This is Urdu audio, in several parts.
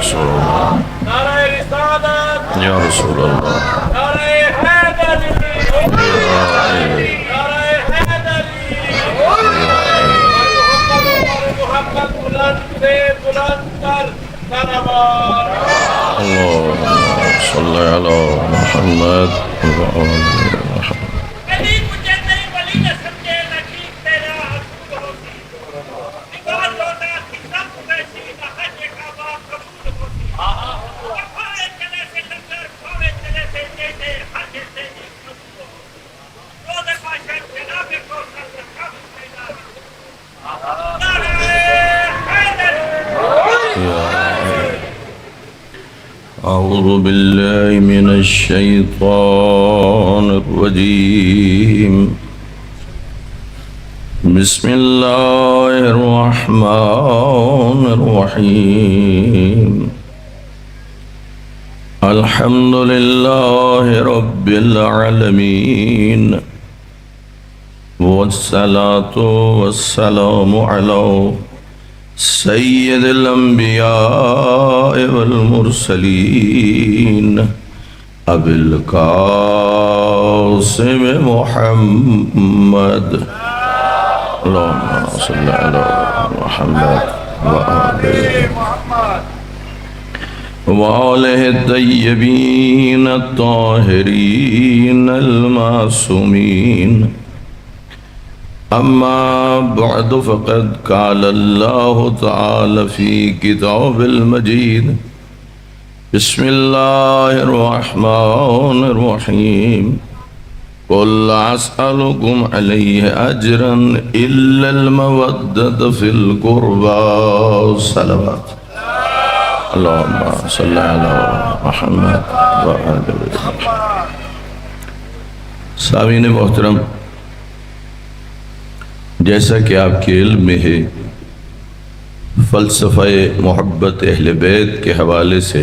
رسول اللہ نعرہ رسالت یا رسول اللہ نعرہ حیدری یا نعرہ حیدری محمد بلند سے بلند تر سلام اللہم صلی علی محمد وآل محمد کبھی مجھے نہیں ولی نے سمجھے نشید تیرا حضور ہوتی نگاہ لوٹا سب ویسی حج کا باپ قبول ہوتی وفائے چلے سے لنگر کھوے چلے سے جیسے حج سے قبول ہوتی روز پاشا جناب کو سب کم پیدا نعرہ حیدر اعوذ باللہ من الشیطان الرجیم بسم اللہ الرحمن الرحیم الحمد للہ رب العالمین والصلاة والسلام علی سید الانبیاء والمرسلین ابی القاسم محمد اللہم صلی علی محمد وآلہ الطیبین الطاہرین المعصومین اما بعد فقد قال اللہ تعالی فی کتاب المجید بسم اللہ الرحمن الرحیم قل اسألکم علیہ اجرا الا المودۃ فی القربى صلوات اللہم صلی علی محمد وآل محمد سامعین محترم، جیسا کہ آپ کے علم میں ہے، فلسفہ محبت اہل بیت کے حوالے سے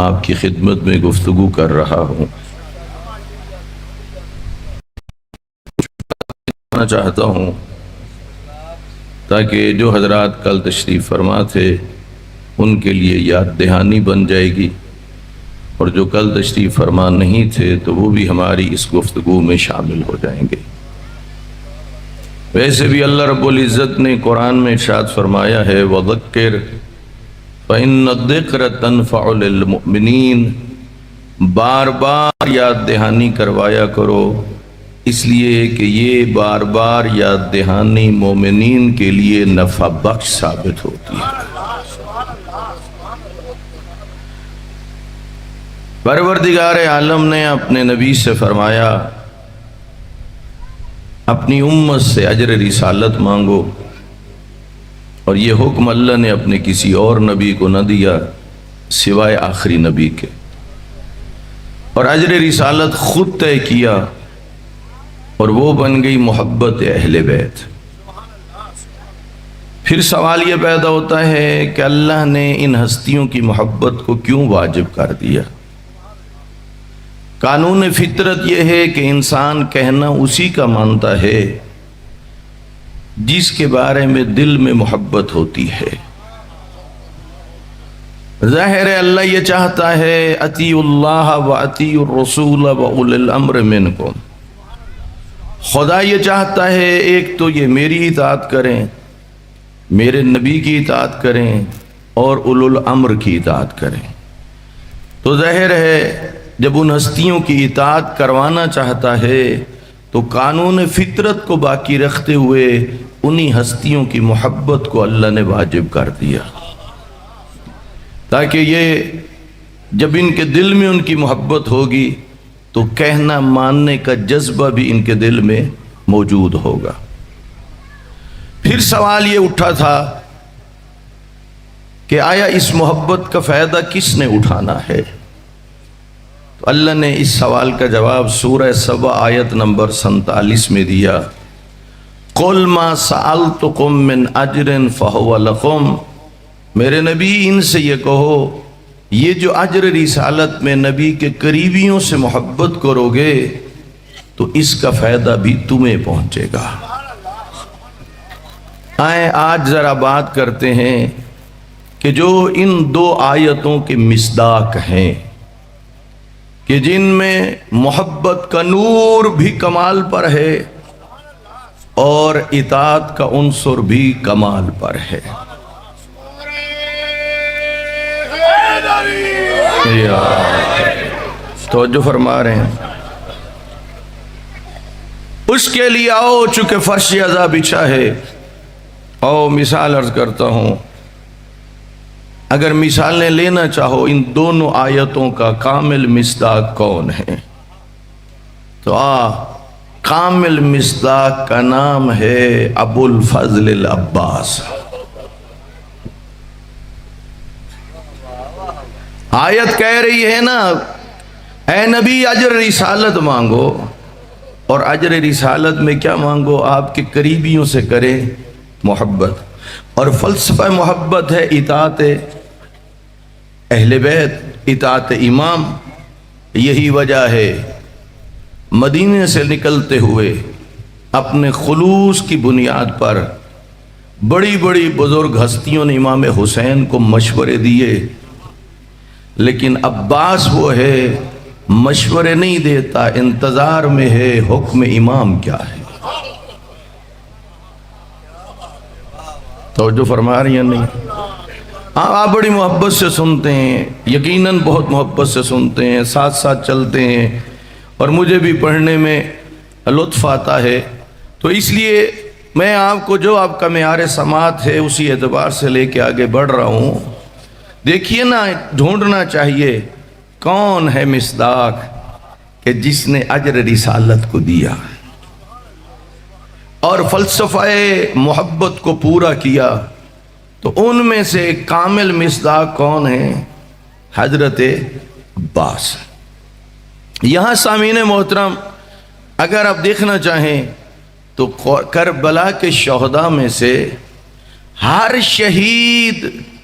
آپ کی خدمت میں گفتگو کر رہا ہوں۔ چاہتا ہوں تاکہ جو حضرات کل تشریف فرما تھے ان کے لیے یاد دہانی بن جائے گی، اور جو کل تشریف فرما نہیں تھے تو وہ بھی ہماری اس گفتگو میں شامل ہو جائیں گے۔ ویسے بھی اللہ رب العزت نے قرآن میں ارشاد فرمایا ہے وَذَكِّرْ فَإِنَّ الذِّكْرَ تَنفَعُ لِلْمُؤْمِنِينَ، بار بار یاد دہانی کروایا کرو، اس لیے کہ یہ بار بار یاد دہانی مومنین کے لیے نفع بخش ثابت ہوتی ہے۔ پروردگار عالم نے اپنے نبی سے فرمایا اپنی امت سے اجر رسالت مانگو، اور یہ حکم اللہ نے اپنے کسی اور نبی کو نہ دیا سوائے آخری نبی کے، اور اجر رسالت خود طے کیا، اور وہ بن گئی محبت اہل بیت۔ پھر سوال یہ پیدا ہوتا ہے کہ اللہ نے ان ہستیوں کی محبت کو کیوں واجب کر دیا؟ قانون فطرت یہ ہے کہ انسان کہنا اسی کا مانتا ہے جس کے بارے میں دل میں محبت ہوتی ہے۔ ظاہر ہے اللہ یہ چاہتا ہے اطیعوا اللہ و اطیعوا الرسول و اولی الامر منکم، خدا یہ چاہتا ہے ایک تو یہ میری اطاعت کریں، میرے نبی کی اطاعت کریں، اور اولو الامر کی اطاعت کریں۔ تو ظاہر ہے جب ان ہستیوں کی اطاعت کروانا چاہتا ہے تو قانون فطرت کو باقی رکھتے ہوئے انہی ہستیوں کی محبت کو اللہ نے واجب کر دیا، تاکہ یہ جب ان کے دل میں ان کی محبت ہوگی تو کہنا ماننے کا جذبہ بھی ان کے دل میں موجود ہوگا۔ پھر سوال یہ اٹھا تھا کہ آیا اس محبت کا فائدہ کس نے اٹھانا ہے؟ تو اللہ نے اس سوال کا جواب سورہ سبا آیت نمبر 47 میں دیا، قُلْ مَا سَأَلْتُكُم مِّنْ أَجْرٍ فَهُوَ لَكُمْ، میرے نبی ان سے یہ کہو یہ جو اجر رسالت میں نبی کے قریبیوں سے محبت کرو گے تو اس کا فائدہ بھی تمہیں پہنچے گا۔ آئیں آج ذرا بات کرتے ہیں کہ جو ان دو آیتوں کے مصداق ہیں کہ جن میں محبت کا نور بھی کمال پر ہے اور اطاعت کا عنصر بھی کمال پر ہے. توجہ فرما رہے ہیں. اس کے لیے آؤ چونکہ فرش عزا بچھا ہے. آؤ مثال عرض کرتا ہوں. اگر مثالیں لینا چاہو ان دونوں آیتوں کا کامل مصداق کون ہے تو کامل مصداق کا نام ہے ابو الفضل العباس. آیت کہہ رہی ہے نا اے نبی اجر رسالت مانگو، اور اجر رسالت میں کیا مانگو؟ آپ کے قریبیوں سے کرے محبت، اور فلسفہ محبت ہے اطاعت اہل بیت، اطاعت امام. یہی وجہ ہے مدینے سے نکلتے ہوئے اپنے خلوص کی بنیاد پر بڑی بڑی بزرگ ہستیوں نے امام حسین کو مشورے دیے، لیکن عباس وہ ہے مشورے نہیں دیتا، انتظار میں ہے حکم امام کیا ہے. توجہ فرما رہی ہیں نہیں؟ آپ بڑی محبت سے سنتے ہیں، یقیناً بہت محبت سے سنتے ہیں، ساتھ ساتھ چلتے ہیں، اور مجھے بھی پڑھنے میں لطف آتا ہے. تو اس لیے میں آپ کو جو آپ کا معیار سماعت ہے اسی اعتبار سے لے کے آگے بڑھ رہا ہوں. دیکھیے نا، ڈھونڈنا چاہیے کون ہے مصداق کہ جس نے اجر رسالت کو دیا اور فلسفہ محبت کو پورا کیا. تو ان میں سے کامل مصداق کون ہے؟ حضرت عباس. یہاں سامعین محترم اگر آپ دیکھنا چاہیں تو کربلا کے شہداء میں سے ہر شہید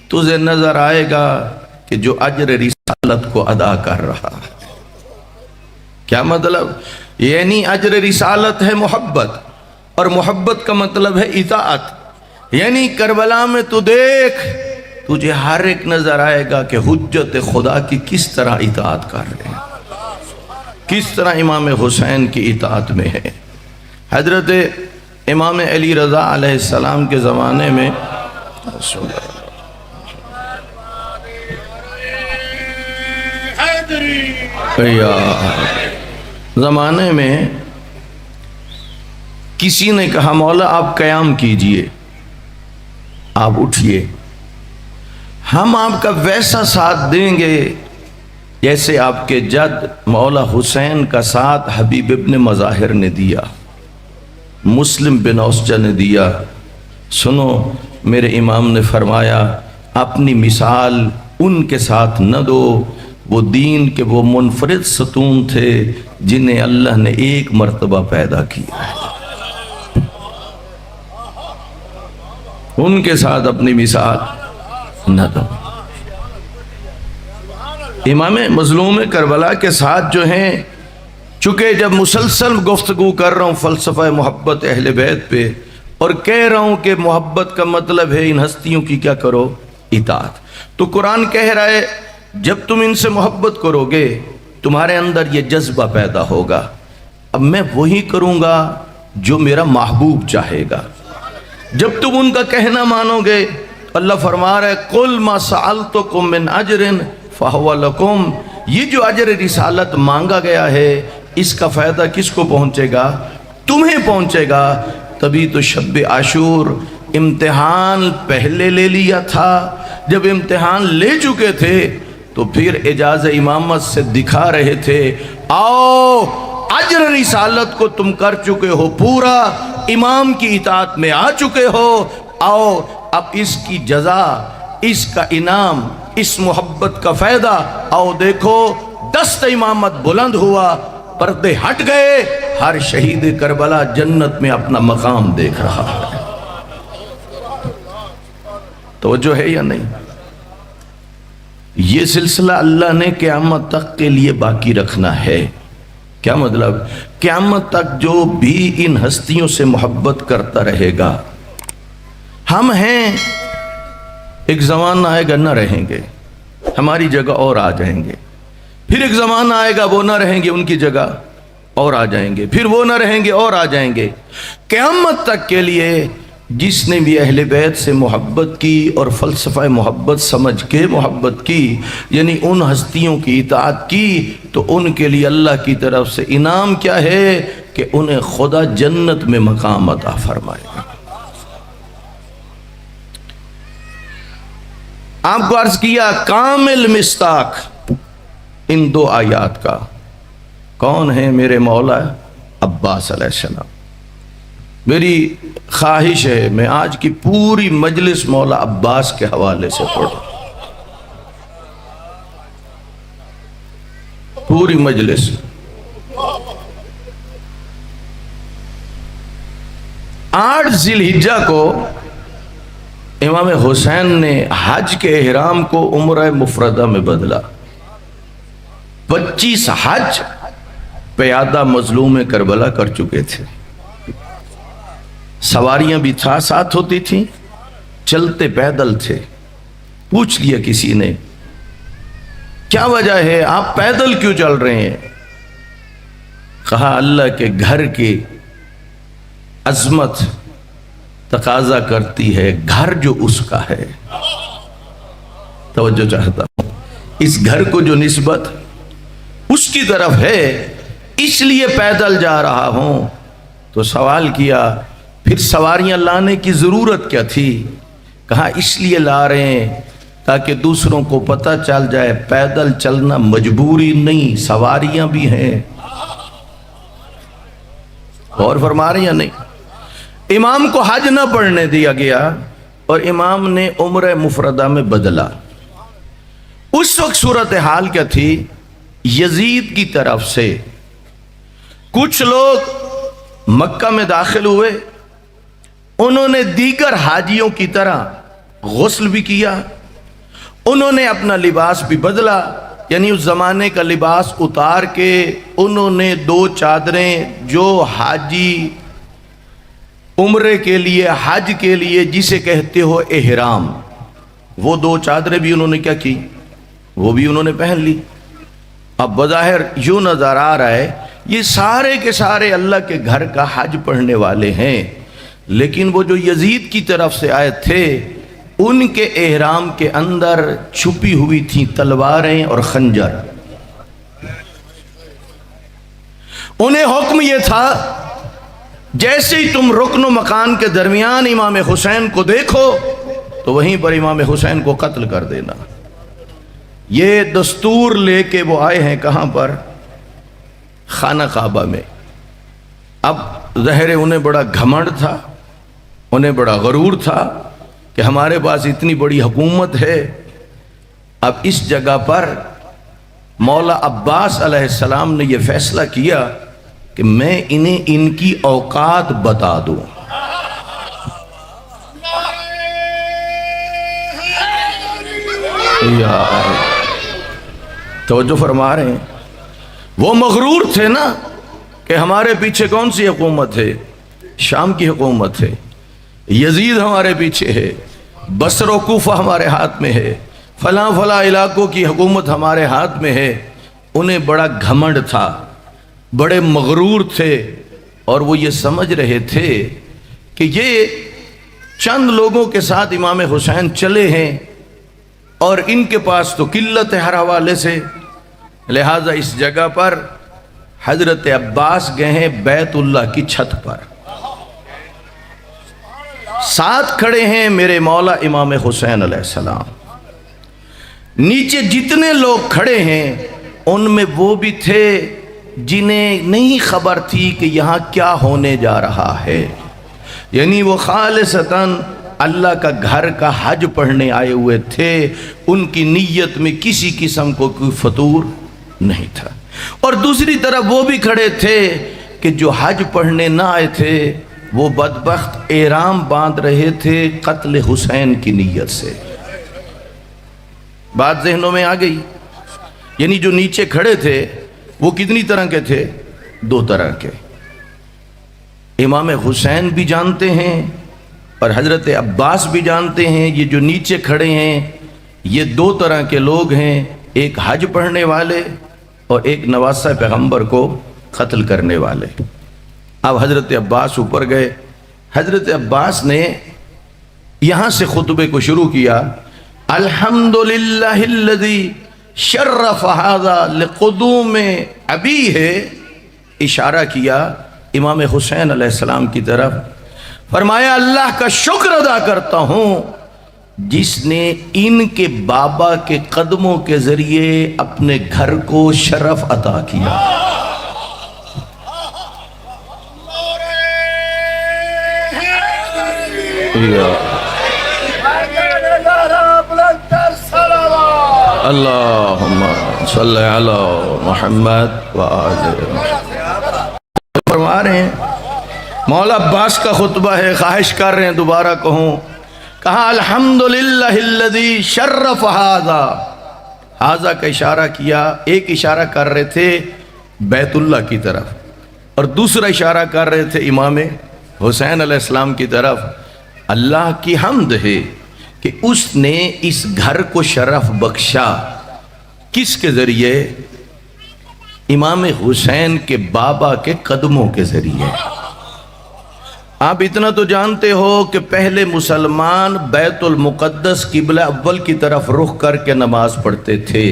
تجھے نظر آئے گا کہ جو اجر رسالت کو ادا کر رہا ہے. کیا مطلب؟ یعنی اجر رسالت ہے محبت، اور محبت کا مطلب ہے اطاعت. یعنی کربلا میں تو دیکھ، تجھے ہر ایک نظر آئے گا کہ حجت خدا کی کس طرح اطاعت کر رہے ہیں، کس طرح امام حسین کی اطاعت میں ہے. حضرت امام علی رضا علیہ السلام کے زمانے میں کسی نے کہا مولا آپ قیام کیجئے، آپ اٹھئے، ہم آپ کا ویسا ساتھ دیں گے جیسے آپ کے جد مولا حسین کا ساتھ حبیب ابن مظاہر نے دیا، مسلم بن اوسجہ نے دیا. سنو میرے امام نے فرمایا اپنی مثال ان کے ساتھ نہ دو، وہ دین کے وہ منفرد ستون تھے جنہیں اللہ نے ایک مرتبہ پیدا کیا. ان کے ساتھ اپنی مثال نہ دو. امام مظلوم کربلا کے ساتھ جو ہیں، چونکہ جب مسلسل گفتگو کر رہا ہوں فلسفہ محبت اہل بیت پہ، اور کہہ رہا ہوں کہ محبت کا مطلب ہے ان ہستیوں کی کیا کرو؟ اطاعت. تو قرآن کہہ رہا ہے جب تم ان سے محبت کرو گے تمہارے اندر یہ جذبہ پیدا ہوگا، اب میں وہی کروں گا جو میرا محبوب چاہے گا. جب تم ان کا کہنا مانو گے، اللہ فرما رہا ہے قُلْ مَا سَأَلْتُكُم مِّنْ أَجْرٍ فَهُوَ لَكُمْ. یہ جو اجر رسالت مانگا گیا ہے اس کا فائدہ کس کو پہنچے گا؟ تمہیں پہنچے گا. تبھی تو شب عاشور امتحان پہلے لے لیا تھا. جب امتحان لے چکے تھے تو پھر اعجاز امامت سے دکھا رہے تھے آؤ اجر رسالت کو تم کر چکے ہو پورا، امام کی اطاعت میں آ چکے ہو، آؤ اب اس کی جزا، اس کا انعام، اس محبت کا فائدہ آؤ دیکھو. دست امامت بلند ہوا، پردے ہٹ گئے، ہر شہید کربلا جنت میں اپنا مقام دیکھ رہا ہے. توجہ ہے یا نہیں؟ یہ سلسلہ اللہ نے قیامت تک کے لیے باقی رکھنا ہے. کیا مطلب؟ قیامت تک جو بھی ان ہستیوں سے محبت کرتا رہے گا. ہم ہیں ایک زمانہ آئے گا نہ رہیں گے، ہماری جگہ اور آ جائیں گے، پھر ایک زمانہ آئے گا وہ نہ رہیں گے، ان کی جگہ اور آ جائیں گے، پھر وہ نہ رہیں گے اور آ جائیں گے۔ قیامت تک کے لیے جس نے بھی اہل بیت سے محبت کی اور فلسفہ محبت سمجھ کے محبت کی، یعنی ان ہستیوں کی اطاعت کی، تو ان کے لیے اللہ کی طرف سے انعام کیا ہے کہ انہیں خدا جنت میں مقام عطا فرمائے گا۔ آپ کو عرض کیا کامل مصداق ان دو آیات کا کون ہے؟ میرے مولا عباس علیہ السلام۔ میری خواہش ہے میں آج کی پوری مجلس مولا عباس کے حوالے سے پڑھوں، پوری مجلس۔ 8 ذی الحجہ کو امام حسین نے حج کے احرام کو عمرہ مفردہ میں بدلا۔ 25 حج پیادہ مظلوم کربلا کر چکے تھے، سواریاں بھی ساتھ ہوتی تھیں، چلتے پیدل تھے۔ پوچھ لیا کسی نے کیا وجہ ہے آپ پیدل کیوں چل رہے ہیں؟ کہا اللہ کے گھر کی عظمت تقاضا کرتی ہے، گھر جو اس کا ہے، توجہ چاہتا ہوں، اس گھر کو جو نسبت اس کی طرف ہے اس لیے پیدل جا رہا ہوں۔ تو سوال کیا پھر سواریاں لانے کی ضرورت کیا تھی؟ کہا اس لیے لا رہے ہیں تاکہ دوسروں کو پتہ چل جائے پیدل چلنا مجبوری نہیں، سواریاں بھی ہیں۔ غور فرما رہے ہیں یا نہیں؟ امام کو حج نہ پڑھنے دیا گیا اور امام نے عمرہ مفردہ میں بدلا۔ اس وقت صورتحال کیا تھی؟ یزید کی طرف سے کچھ لوگ مکہ میں داخل ہوئے، انہوں نے دیگر حاجیوں کی طرح غسل بھی کیا، انہوں نے اپنا لباس بھی بدلا، یعنی اس زمانے کا لباس اتار کے انہوں نے 2 چادریں جو حاجی عمرے کے لیے حج کے لیے جسے کہتے ہو احرام، وہ 2 چادریں بھی انہوں نے کیا کی؟ وہ بھی انہوں نے پہن لی۔ اب بظاہر یوں نظر آ رہا ہے یہ سارے کے سارے اللہ کے گھر کا حج پڑھنے والے ہیں، لیکن وہ جو یزید کی طرف سے آئے تھے ان کے احرام کے اندر چھپی ہوئی تھیں تلواریں اور خنجر۔ انہیں حکم یہ تھا جیسے ہی تم رکن و مکان کے درمیان امام حسین کو دیکھو تو وہیں پر امام حسین کو قتل کر دینا۔ یہ دستور لے کے وہ آئے ہیں کہاں پر؟ خانہ کعبہ میں۔ اب ظاہر انہیں بڑا گھمنڈ تھا، انہیں بڑا غرور تھا کہ ہمارے پاس اتنی بڑی حکومت ہے۔ اب اس جگہ پر مولا عباس علیہ السلام نے یہ فیصلہ کیا کہ میں انہیں ان کی اوقات بتا دوں۔ توجہ فرما رہے ہیں؟ وہ مغرور تھے نا کہ ہمارے پیچھے کون سی حکومت ہے؟ شام کی حکومت ہے، یزید ہمارے پیچھے ہے، بصر و کوفہ ہمارے ہاتھ میں ہے، فلاں فلاں علاقوں کی حکومت ہمارے ہاتھ میں ہے۔ انہیں بڑا گھمنڈ تھا، بڑے مغرور تھے، اور وہ یہ سمجھ رہے تھے کہ یہ چند لوگوں کے ساتھ امام حسین چلے ہیں اور ان کے پاس تو قلت ہے ہر حوالے سے، لہٰذا اس جگہ پر حضرت عباس گئے ہیں بیت اللہ کی چھت پر، ساتھ کھڑے ہیں میرے مولا امام حسین علیہ السلام۔ نیچے جتنے لوگ کھڑے ہیں ان میں وہ بھی تھے جنہیں نہیں خبر تھی کہ یہاں کیا ہونے جا رہا ہے، یعنی وہ خالصتاً اللہ کا گھر کا حج پڑھنے آئے ہوئے تھے، ان کی نیت میں کسی قسم کو کوئی فطور نہیں تھا۔ اور دوسری طرف وہ بھی کھڑے تھے کہ جو حج پڑھنے نہ آئے تھے، وہ بدبخت احرام باندھ رہے تھے قتل حسین کی نیت سے۔ بات ذہنوں میں آ گئی؟ یعنی جو نیچے کھڑے تھے وہ کتنی طرح کے تھے؟ 2 طرح کے۔ امام حسین بھی جانتے ہیں اور حضرت عباس بھی جانتے ہیں یہ جو نیچے کھڑے ہیں یہ دو طرح کے لوگ ہیں، ایک حج پڑھنے والے اور ایک نواسہ پیغمبر کو قتل کرنے والے۔ اب حضرت عباس اوپر گئے، حضرت عباس نے یہاں سے خطبے کو شروع کیا، الحمدللہ الذی شرف ھذا لقدوم ابیہ، اشارہ کیا امام حسین علیہ السلام کی طرف، فرمایا اللہ کا شکر ادا کرتا ہوں جس نے ان کے بابا کے قدموں کے ذریعے اپنے گھر کو شرف عطا کیا۔ اللہم صلی علی محمد وآلہ فرما رہے ہیں، مولا عباس کا خطبہ ہے، خواہش کر رہے ہیں دوبارہ کہوں، کہا الحمدللہ الذی شرف ھذا، ھذا کا اشارہ کیا، ایک اشارہ کر رہے تھے بیت اللہ کی طرف اور دوسرا اشارہ کر رہے تھے امام حسین علیہ السلام کی طرف۔ اللہ کی حمد ہے کہ اس نے اس گھر کو شرف بخشا، کس کے ذریعے؟ امام حسین کے بابا کے قدموں کے ذریعے۔ آپ اتنا تو جانتے ہو کہ پہلے مسلمان بیت المقدس قبلہ اول کی طرف رخ کر کے نماز پڑھتے تھے،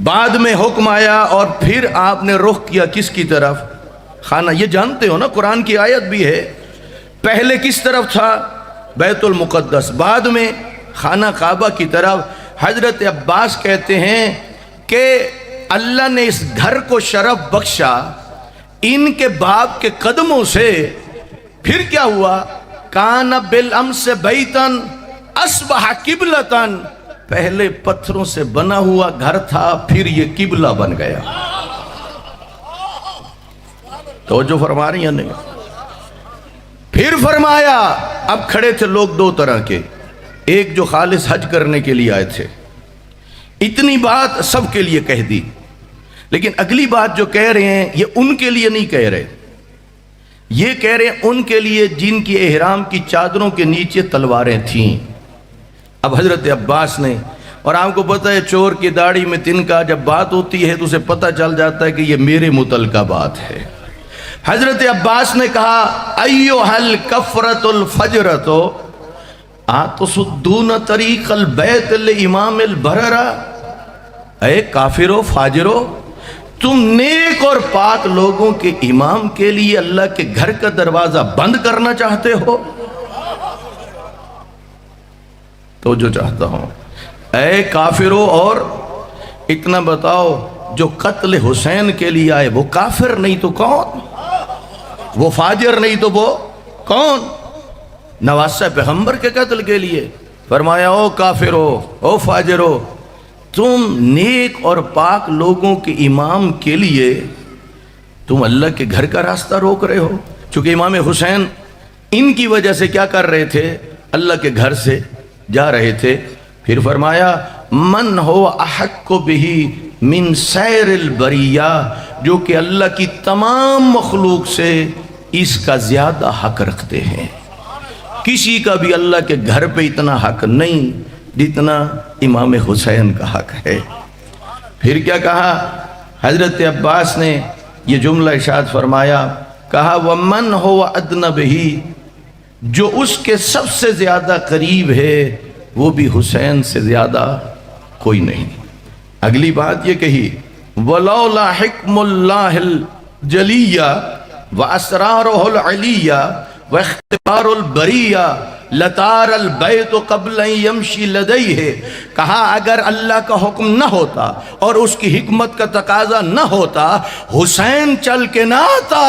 بعد میں حکم آیا اور پھر آپ نے رخ کیا کس کی طرف؟ خانہ، یہ جانتے ہو نا، قرآن کی آیت بھی ہے، پہلے کس طرف تھا؟ بیت المقدس، بعد میں خانہ کعبہ کی طرف۔ حضرت عباس کہتے ہیں کہ اللہ نے اس گھر کو شرف بخشا ان کے باپ کے قدموں سے۔ پھر کیا ہوا؟ کان بالامس بیتن اصبح قبلتن، پہلے پتھروں سے بنا ہوا گھر تھا، پھر یہ قبلہ بن گیا۔ توجہ فرما رہی ہیں نہیں؟ پھر فرمایا، اب کھڑے تھے لوگ دو طرح کے، ایک جو خالص حج کرنے کے لیے آئے تھے، اتنی بات سب کے لیے کہہ دی، لیکن اگلی بات جو کہہ رہے ہیں یہ ان کے لیے نہیں کہہ رہے، یہ کہہ رہے ہیں ان کے لیے جن کی احرام کی چادروں کے نیچے تلواریں تھیں۔ اب حضرت عباس نے، اور آپ کو پتہ ہے چور کی داڑھی میں تنکا، جب بات ہوتی ہے تو اسے پتہ چل جاتا ہے کہ یہ میرے متعلقہ بات ہے۔ حضرت عباس نے کہا ایوہ الکفرۃ الفجرۃ آتصدون طریق البیت لامام البررہ، اے کافرو فاجرو، تم نیک اور پاک لوگوں کے امام کے لیے اللہ کے گھر کا دروازہ بند کرنا چاہتے ہو؟ تو جو چاہتا ہوں، اے کافرو، اور اتنا بتاؤ جو قتل حسین کے لیے آئے وہ کافر نہیں تو کون؟ وہ فاجر نہیں تو وہ کون؟ نواسہ پیغمبر کے قتل کے لیے فرمایا او کافرو، او فاجرو، تم نیک اور پاک لوگوں کے امام کے لیے تم اللہ کے گھر کا راستہ روک رہے ہو۔ چونکہ امام حسین ان کی وجہ سے کیا کر رہے تھے؟ اللہ کے گھر سے جا رہے تھے۔ پھر فرمایا من ہو احق بہ من سیر البریہ، جو کہ اللہ کی تمام مخلوق سے اس کا زیادہ حق رکھتے ہیں۔ کسی کا بھی اللہ کے گھر پہ اتنا حق نہیں جتنا امام حسین کا حق ہے۔ پھر کیا کہا حضرت عباس نے؟ یہ جملہ ارشاد فرمایا، کہا وَمَنْ هُوَ أَدْنَ بِهِ، جو اس کے سب سے زیادہ قریب ہے وہ بھی حسین سے زیادہ کوئی نہیں۔ اگلی بات یہ کہی وَلَوْلَا حِكْمُ اللَّهِ الْجَلِيَّةِ وَأَسْرَارُهُ الْعَلِيَّةِ وَاخْتِبَارُ الْبَرِيَّةِ لَتَارَ الْبَيْتُ قَبْلَ أَن يَمْشِي لَدَيْهِ، کہا اگر اللہ کا حکم نہ ہوتا اور اس کی حکمت کا تقاضا نہ ہوتا، حسین چل کے نہ آتا،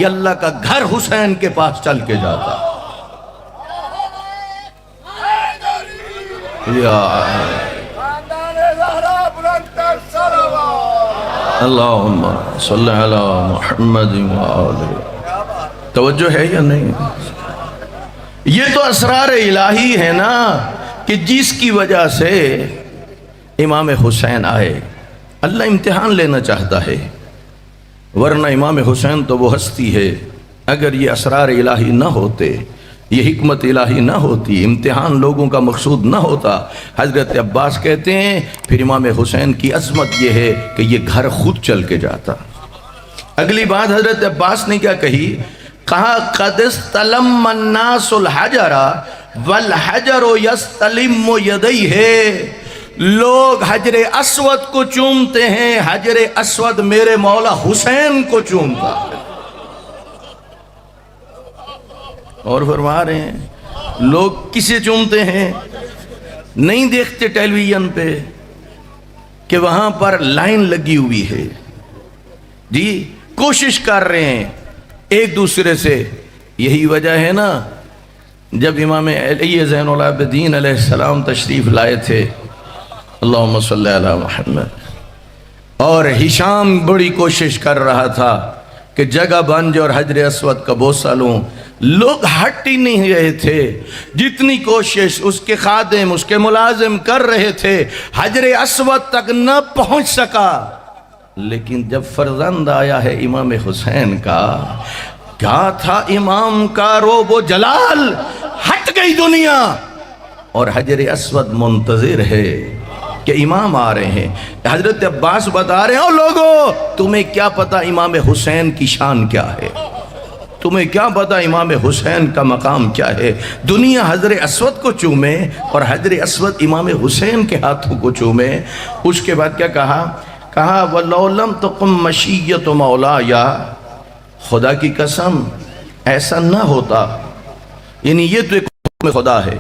یہ اللہ کا گھر حسین کے پاس چل کے جاتا۔ اللہم صلی علی محمد وآلہ۔ توجہ ہے یا نہیں؟ یہ تو اسرار الہی ہے نا کہ جس کی وجہ سے امام حسین آئے، اللہ امتحان لینا چاہتا ہے، ورنہ امام حسین تو وہ ہستی ہے، اگر یہ اسرار الہی نہ ہوتے یہ حکمت الہی نہ ہوتی، امتحان لوگوں کا مقصود نہ ہوتا۔ حضرت عباس کہتے ہیں پھر امام حسین کی عظمت یہ ہے کہ یہ گھر خود چل کے جاتا۔ اگلی بات حضرت عباس نے کیا کہی؟ کہا قد استلم الناس الحجر والحجر یستلم یدیہ، لوگ حجر اسود کو چومتے ہیں، حجر اسود میرے مولا حسین کو چومتا ہے۔ اور فرما رہے ہیں لوگ کسے چومتے ہیں؟ نہیں دیکھتے ٹیلی ویژن پہ کہ وہاں پر لائن لگی ہوئی ہے، جی کوشش کر رہے ہیں ایک دوسرے سے۔ یہی وجہ ہے نا جب امام علی زین العابدین علیہ السلام تشریف لائے تھے، اللہم صلی علی محمد، اور ہشام بڑی کوشش کر رہا تھا کہ جگہ بن جائے اور حجر اسود کا بوسہ لوں، لوگ ہٹ ہی نہیں رہے تھے۔ جتنی کوشش اس کے خادم اس کے ملازم کر رہے تھے، حجر اسود تک نہ پہنچ سکا۔ لیکن جب فرزند آیا ہے امام حسین کا، کیا تھا امام کا روب و جلال، ہٹ گئی دنیا اور حجر اسود منتظر ہے کہ امام آ رہے ہیں۔ حضرت عباس بتا رہے ہیں او لوگو، تمہیں کیا پتا امام حسین کی شان کیا ہے، تمہیں کیا پتا امام حسین کا مقام کیا ہے۔ دنیا حجر اسود کو چومے اور حجر اسود امام حسین کے ہاتھوں کو چومے۔ اس کے بعد کیا کہا؟ کہا وَلَوْ لَمْ تَقُمْ مَشِيَّةُ مَوْلَايَ، خدا کی قسم ایسا نہ ہوتا، یعنی یہ تو ایک حکم خدا ہے،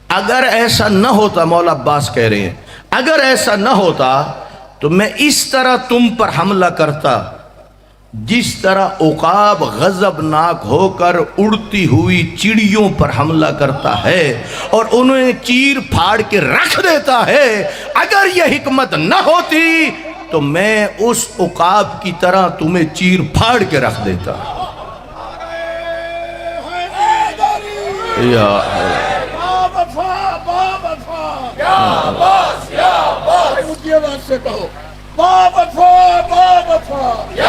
اگر ایسا نہ ہوتا، مولا عباس کہہ رہے ہیں اگر ایسا نہ ہوتا تو میں اس طرح تم پر حملہ کرتا جس طرح عقاب غضبناک ہو کر اڑتی ہوئی چڑیوں پر حملہ کرتا ہے اور انہیں چیر پھاڑ کے رکھ دیتا ہے۔ اگر یہ حکمت نہ ہوتی تو میں اس عقاب کی طرح تمہیں چیر پھاڑ کے رکھ دیتا۔ یا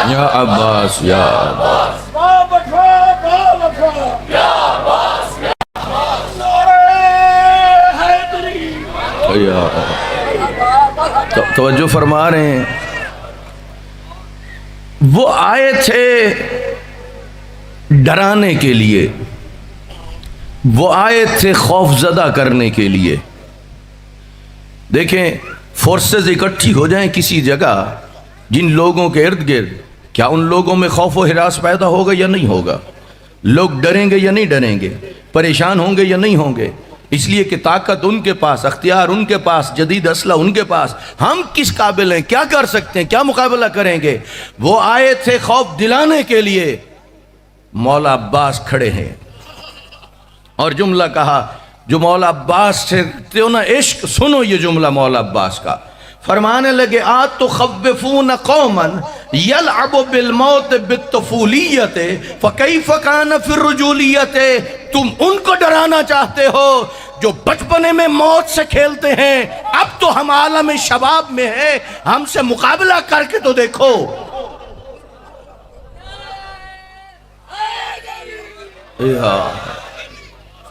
یا عباس یا توجہ فرما رہے ہیں، وہ آئے تھے ڈرانے کے لیے، وہ آئے تھے خوف زدہ کرنے کے لیے۔ دیکھیں فورسز اکٹھی ہو جائیں کسی جگہ جن لوگوں کے ارد گرد، کیا ان لوگوں میں خوف و ہراس پیدا ہوگا یا نہیں ہوگا؟ لوگ ڈریں گے یا نہیں ڈریں گے؟ پریشان ہوں گے یا نہیں ہوں گے؟ اس لیے کہ طاقت ان کے پاس، اختیار ان کے پاس، جدید اسلحہ ان کے پاس، ہم کس قابل ہیں؟ کیا کر سکتے ہیں؟ کیا مقابلہ کریں گے؟ وہ آئے تھے خوف دلانے کے لیے۔ مولا عباس کھڑے ہیں اور جملہ کہا جو مولا عباس سے نا عشق، سنو یہ جملہ مولا عباس کا، فرمانے لگے آتخوفون قوما یلعب بالموت بالطفولیت فکیف کان فی الرجولیت، تم ان کو ڈرانا چاہتے ہو جو بچپنے میں موت سے کھیلتے ہیں، اب تو ہم عالم شباب میں ہیں، ہم سے مقابلہ کر کے تو دیکھو۔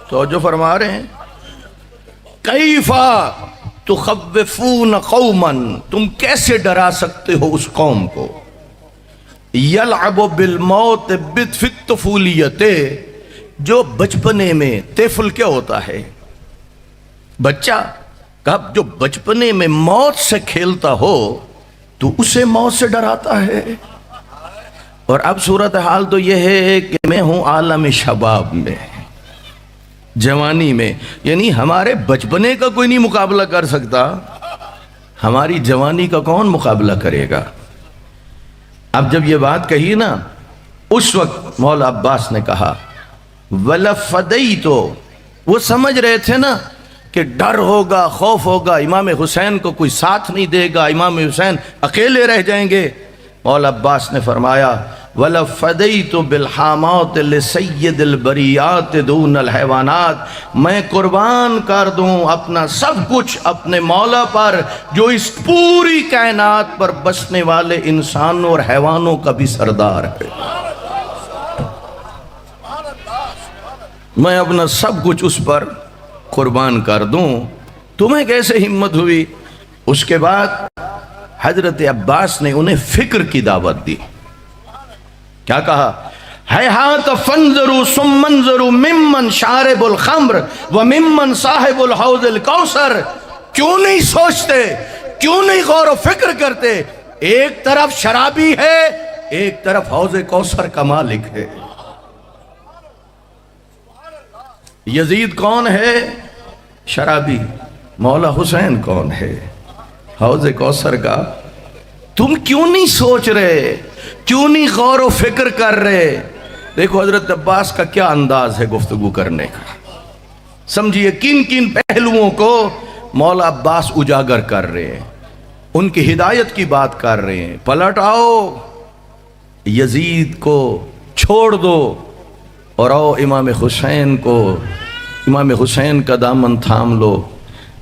تو جو فرما رہے ہیں کیفا تخوفون قوما، تم کیسے ڈرا سکتے ہو اس قوم کو، یلعب بالموت فی الطفولیت، جو بچپنے میں، طفل کیا ہوتا ہے؟ بچہ، کب جو بچپنے میں موت سے کھیلتا ہو تو اسے موت سے ڈراتا ہے۔ اور اب صورتحال تو یہ ہے کہ میں ہوں عالم شباب میں، جوانی میں، یعنی ہمارے بچپنے کا کوئی نہیں مقابلہ کر سکتا، ہماری جوانی کا کون مقابلہ کرے گا؟ اب جب یہ بات کہی نا، اس وقت مولا عباس نے کہا وَلَفَدَيْتُ، وہ سمجھ رہے تھے نا کہ ڈر ہوگا، خوف ہوگا، امام حسین کو کوئی ساتھ نہیں دے گا، امام حسین اکیلے رہ جائیں گے۔ مولا عباس نے فرمایا وَلَفَدَيْتُ بِالْحَامَاتِ لِسَيِّدِ الْبَرِيَّاتِ دُونَ الْحَيْوَانَاتِ، میں قربان کر دوں اپنا سب کچھ اپنے مولا پر جو اس پوری کائنات پر بسنے والے انسانوں اور حیوانوں کا بھی سردار ہے۔ میں اپنا سب کچھ اس پر قربان کر دوں، تمہیں کیسے ہمت ہوئی؟ اس کے بعد حضرت عباس نے انہیں فکر کی دعوت دی. کیا کہا؟ ہیہات فانظروا ثم انظروا ممن شارب الخمر وممن صاحب الحوض الکوثر. کیوں نہیں سوچتے، کیوں نہیں غور و فکر کرتے؟ ایک طرف شرابی ہے، ایک طرف حوض کوثر کا مالک ہے. یزید کون ہے؟ شرابی. مولا حسین کون ہے؟ حوض کوثر کا. تم کیوں نہیں سوچ رہے، کیوں نہیں غور و فکر کر رہے؟ دیکھو حضرت عباس کا کیا انداز ہے گفتگو کرنے کا. سمجھیے کن کن پہلوؤں کو مولا عباس اجاگر کر رہے ہیں، ان کی ہدایت کی بات کر رہے ہیں. پلٹ آؤ، یزید کو چھوڑ دو اور آؤ امام حسین کو، امام حسین کا دامن تھام لو.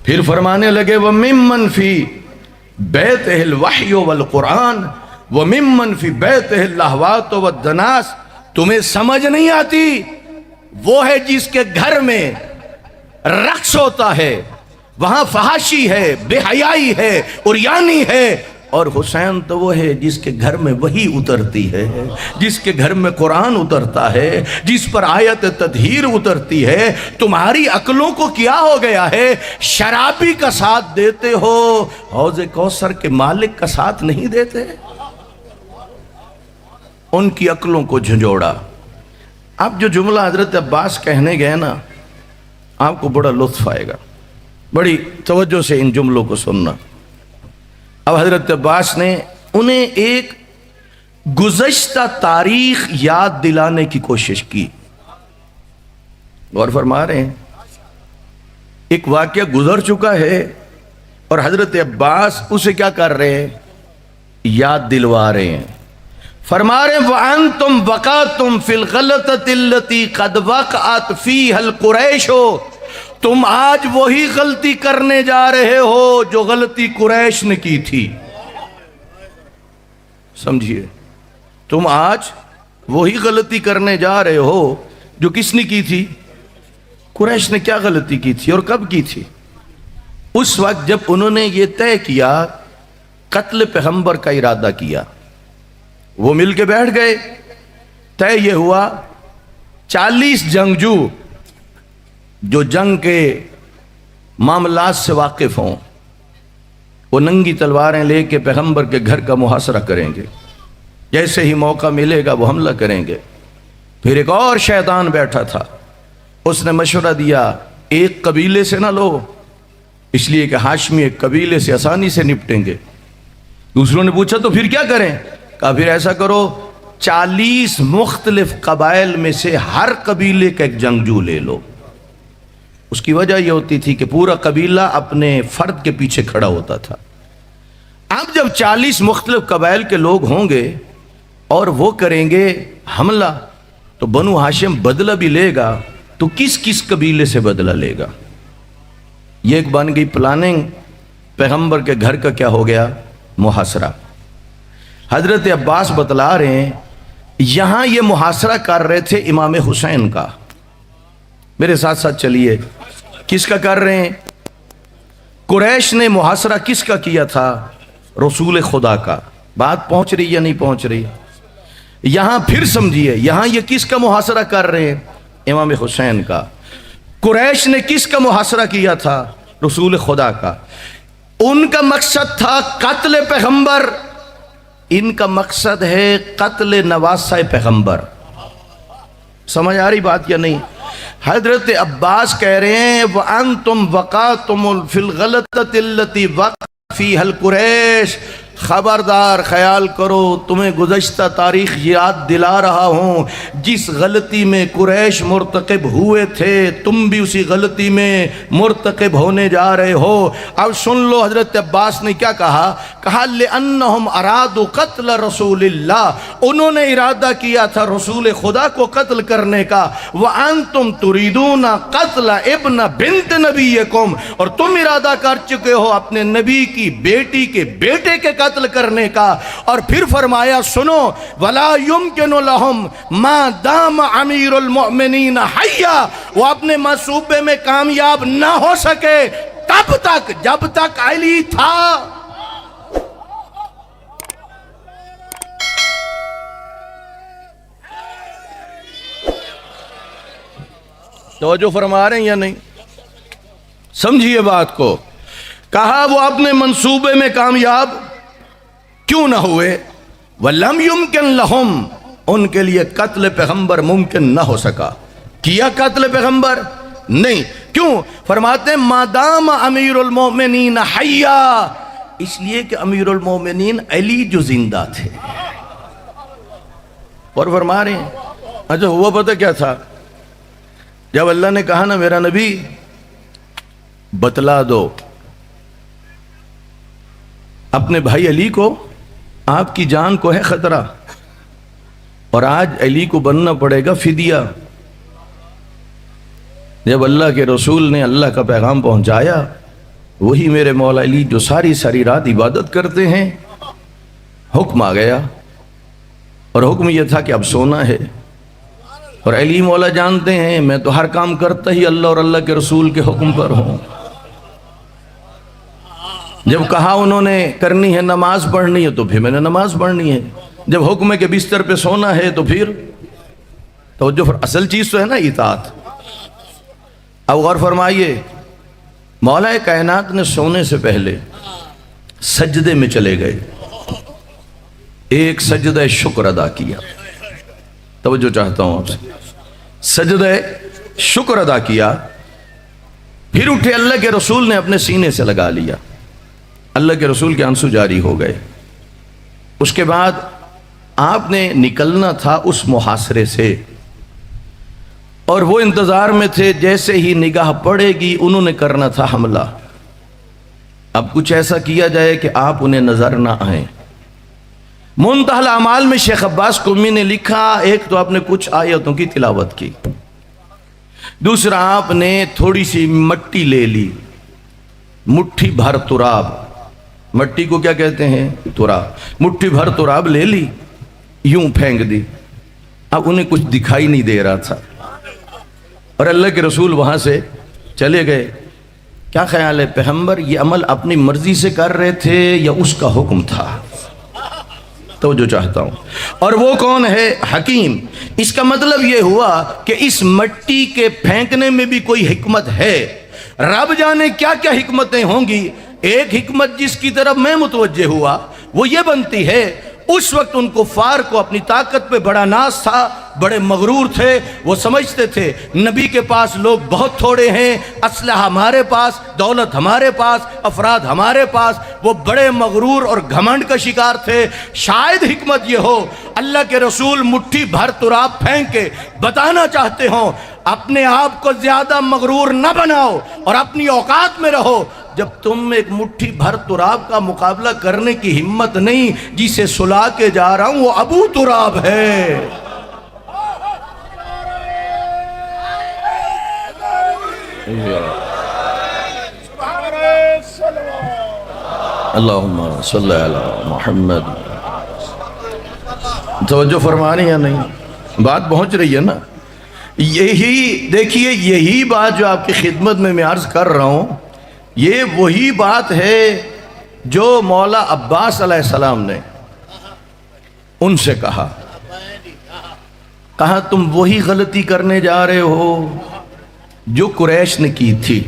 پھر فرمانے لگے وَمِمَّنْ فِي بَيْتِهِ الْوَحْيُ وَالْقُرْآنِ وَمِمَّنْ فِي بَيْتِهِ اللَّهْوَاتُ وَالدَّنَاسِ. تمہیں سمجھ نہیں آتی؟ وہ ہے جس کے گھر میں رقص ہوتا ہے، وہاں فحاشی ہے، بے حیائی ہے، عریانی ہے. اور حسین تو وہ ہے جس کے گھر میں وحی اترتی ہے، جس کے گھر میں قرآن اترتا ہے، جس پر آیت تطہیر اترتی ہے. تمہاری عقلوں کو کیا ہو گیا ہے؟ شرابی کا ساتھ دیتے ہو، حوض کوثر کے مالک کا ساتھ نہیں دیتے. ان کی عقلوں کو جھنجھوڑا. اب جو جملہ حضرت عباس کہنے گئے نا، آپ کو بڑا لطف آئے گا. بڑی توجہ سے ان جملوں کو سننا. اب حضرت عباس نے انہیں ایک گزشتہ تاریخ یاد دلانے کی کوشش کی. غور فرما رہے ہیں، ایک واقعہ گزر چکا ہے اور حضرت عباس اسے کیا کر رہے ہیں؟ یاد دلوا رہے ہیں. فرما رہے ہیں وَأَنْتُمْ وَقَعْتُمْ فِي الْغَلَطَةِ الَّتِي قَدْ وَقَعَتْ فِيهَا الْقُرَيْشُ. تم آج وہی غلطی کرنے جا رہے ہو جو غلطی قریش نے کی تھی. سمجھیے، تم آج وہی غلطی کرنے جا رہے ہو جو کس نے کی تھی؟ قریش نے. کیا غلطی کی تھی اور کب کی تھی؟ اس وقت جب انہوں نے یہ طے کیا، قتل پیغمبر کا ارادہ کیا، وہ مل کے بیٹھ گئے. طے یہ ہوا 40 جنگجو جو جنگ کے معاملات سے واقف ہوں، وہ ننگی تلواریں لے کے پیغمبر کے گھر کا محاصرہ کریں گے. جیسے ہی موقع ملے گا وہ حملہ کریں گے. پھر ایک اور شیطان بیٹھا تھا، اس نے مشورہ دیا ایک قبیلے سے نہ لو، اس لیے کہ ہاشمی ایک قبیلے سے آسانی سے نپٹیں گے. دوسروں نے پوچھا تو پھر کیا کریں؟ کہا پھر ایسا کرو 40 مختلف قبائل میں سے ہر قبیلے کا ایک جنگجو لے لو. اس کی وجہ یہ ہوتی تھی کہ پورا قبیلہ اپنے فرد کے پیچھے کھڑا ہوتا تھا. اب جب 40 مختلف قبائل کے لوگ ہوں گے اور وہ کریں گے حملہ، تو بنو ہاشم بدلہ بھی لے گا، تو کس کس قبیلے سے بدلہ لے گا؟ یہ ایک بن گئی پلاننگ. پیغمبر کے گھر کا کیا ہو گیا؟ محاصرہ. حضرت عباس بتلا رہے ہیں یہاں یہ محاصرہ کر رہے تھے امام حسین کا. میرے ساتھ ساتھ چلیے، کس کا کر رہے ہیں؟ قریش نے محاصرہ کس کا کیا تھا؟ رسول خدا کا. بات پہنچ رہی یا نہیں پہنچ رہی؟ یہاں پھر سمجھیے، یہاں یہ کس کا محاصرہ کر رہے ہیں؟ امام حسین کا. قریش نے کس کا محاصرہ کیا تھا؟ رسول خدا کا. ان کا مقصد تھا قتل پیغمبر، ان کا مقصد ہے قتل نواسہ پیغمبر. سمجھ آ رہی بات یا نہیں؟ حضرت عباس کہہ رہے ہیں وَأَنْتُمْ وَقَعْتُمْ فِي الْغَلَطَةِ الَّتِي وَقَعَتْ فِيهَا الْقُرَيْشُ. خبردار، خیال کرو، تمہیں گزشتہ تاریخ یاد دلا رہا ہوں جس غلطی میں قریش مرتکب ہوئے تھے، تم بھی اسی غلطی میں مرتکب ہونے جا رہے ہو. اب سن لو حضرت عباس نے کیا کہا. کہا لِأَنَّهُمْ أَرَادُوا قَتْلَ رَسُولِ اللَّهِ. انہوں نے ارادہ کیا تھا رسول خدا کو قتل کرنے کا. وَأَنْتُمْ تُرِيدُونَ قَتْلَ ابْنَ بِنْتِ نَبِيِّكُمْ. اور تم ارادہ کر چکے ہو اپنے نبی کی بیٹی کے بیٹے کے قتل کرنے کا، اور پھر فرمایا سنو وَلَا يُمْكِنُ لَهُمْ مَا دَامَ أَمِيرُ الْمُؤْمِنِينَ حَيًّا، وہ اپنے منصوبے میں کامیاب نہ ہو سکے تب تک جب تک علی تھا۔ توجہ فرما رہے ہیں یا نہیں؟ سمجھیے بات کو۔ کہا وہ اپنے منصوبے میں کامیاب کیوں نہ ہوئے؟ وَلَمْ يُمْكِنْ لَهُمْ، ان کے لیے قتل پیغمبر ممکن نہ ہو سکا۔ کیا قتل پیغمبر؟ نہیں۔ کیوں؟ فرماتے ہیں مادام امیر المومنین حیا، اس لیے کہ امیر المومنین علی جو زندہ تھے۔ اور فرما رہے ہیں اچھا ہوا پتہ کیا تھا؟ جب اللہ نے کہا نا میرا نبی بتلا دو اپنے بھائی علی کو، آپ کی جان کو ہے خطرہ، اور آج علی کو بننا پڑے گا فدیہ۔ جب اللہ کے رسول نے اللہ کا پیغام پہنچایا، وہی میرے مولا علی جو ساری ساری رات عبادت کرتے ہیں، حکم آ گیا، اور حکم یہ تھا کہ اب سونا ہے۔ اور علی مولا جانتے ہیں میں تو ہر کام کرتا ہی اللہ اور اللہ کے رسول کے حکم پر ہوں۔ جب کہا انہوں نے کرنی ہے نماز پڑھنی ہے تو پھر میں نے نماز پڑھنی ہے، جب حکم ہے کہ بستر پہ سونا ہے تو پھر توجہ، اصل چیز تو ہے نا اطاعت۔ اب غور فرمائیے، مولا کائنات نے سونے سے پہلے سجدے میں چلے گئے، ایک سجدہ شکر ادا کیا۔ توجہ چاہتا ہوں آپ سے، سجدہ شکر ادا کیا، پھر اٹھے اللہ کے رسول نے اپنے سینے سے لگا لیا، اللہ کے رسول کے آنسو جاری ہو گئے۔ اس کے بعد آپ نے نکلنا تھا اس محاصرے سے، اور وہ انتظار میں تھے جیسے ہی نگاہ پڑے گی انہوں نے کرنا تھا حملہ۔ اب کچھ ایسا کیا جائے کہ آپ انہیں نظر نہ آئیں۔ منتہی الاعمال میں شیخ عباس قمی نے لکھا، ایک تو آپ نے کچھ آیتوں کی تلاوت کی، دوسرا آپ نے تھوڑی سی مٹی لے لی، مٹھی بھر تراب، مٹی کو کیا کہتے ہیں؟ تراب، مٹھی بھر تراب لے لی، یوں پھینک دی۔ اب انہیں کچھ دکھائی نہیں دے رہا تھا، اور اللہ کے رسول وہاں سے چلے گئے۔ کیا خیال ہے پیغمبر یہ عمل اپنی مرضی سے کر رہے تھے یا اس کا حکم تھا؟ توجہ چاہتا ہوں۔ اور وہ کون ہے؟ حکیم۔ اس کا مطلب یہ ہوا کہ اس مٹی کے پھینکنے میں بھی کوئی حکمت ہے۔ رب جانے کیا کیا حکمتیں ہوں گی۔ ایک حکمت جس کی طرف میں متوجہ ہوا وہ یہ بنتی ہے، اس وقت ان کفار کو اپنی طاقت پہ بڑا ناز تھا، بڑے مغرور تھے، وہ سمجھتے تھے نبی کے پاس لوگ بہت تھوڑے ہیں، اسلحہ ہمارے پاس، دولت ہمارے پاس، افراد ہمارے پاس، وہ بڑے مغرور اور گھمنڈ کا شکار تھے۔ شاید حکمت یہ ہو اللہ کے رسول مٹھی بھر تراب پھینک کے بتانا چاہتے ہوں اپنے آپ کو زیادہ مغرور نہ بناؤ اور اپنی اوقات میں رہو۔ جب تم ایک مٹھی بھر تراب کا مقابلہ کرنے کی ہمت نہیں، جسے سلا کے جا رہا ہوں وہ ابو تراب ہے۔ اللہم صلی علی محمد۔ توجہ فرمانی یا نہیں؟ بات پہنچ رہی ہے نا؟ یہی دیکھیے، یہی بات جو آپ کی خدمت میں عرض کر رہا ہوں، یہ وہی بات ہے جو مولا عباس علیہ السلام نے ان سے کہا تم وہی غلطی کرنے جا رہے ہو جو قریش نے کی تھی۔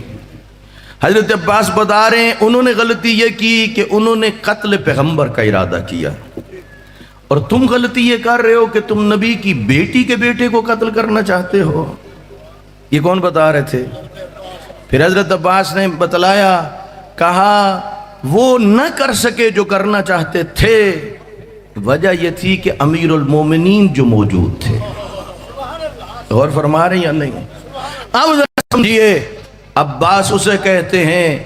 حضرت عباس بتا رہے ہیں انہوں نے غلطی یہ کی کہ انہوں نے قتل پیغمبر کا ارادہ کیا، اور تم غلطی یہ کر رہے ہو کہ تم نبی کی بیٹی کے بیٹے کو قتل کرنا چاہتے ہو۔ یہ کون بتا رہے تھے؟ پھر حضرت عباس نے بتلایا، کہا وہ نہ کر سکے جو کرنا چاہتے تھے، وجہ یہ تھی کہ امیر المومنین جو موجود تھے۔ غور فرما رہے ہیں یا نہیں؟ اب ذرا سمجھیے، عباس اسے کہتے ہیں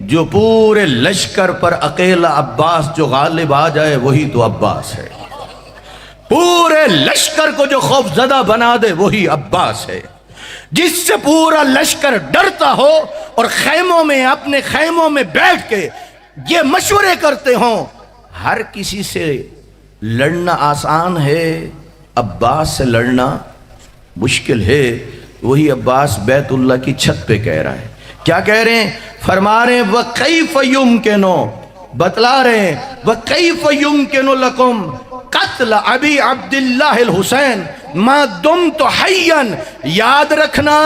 جو پورے لشکر پر اکیلا عباس جو غالب آ جائے وہی تو عباس ہے۔ پورے لشکر کو جو خوف زدہ بنا دے وہی عباس ہے۔ جس سے پورا لشکر ڈرتا ہو اور خیموں میں اپنے خیموں میں بیٹھ کے یہ مشورے کرتے ہوں ہر کسی سے لڑنا آسان ہے، عباس سے لڑنا مشکل ہے۔ وہی عباس بیت اللہ کی چھت پہ کہہ رہا ہے، کیا کہہ رہے ہیں؟ فرما رہے ہیں وَكَيْفَ يُمْكِنُ، بتلا رہے ہیں وَكَيْفَ يُمْكِنُ لَكُمْ قتل ابی عبداللہ الحسین ما دمت حیا۔ یاد رکھنا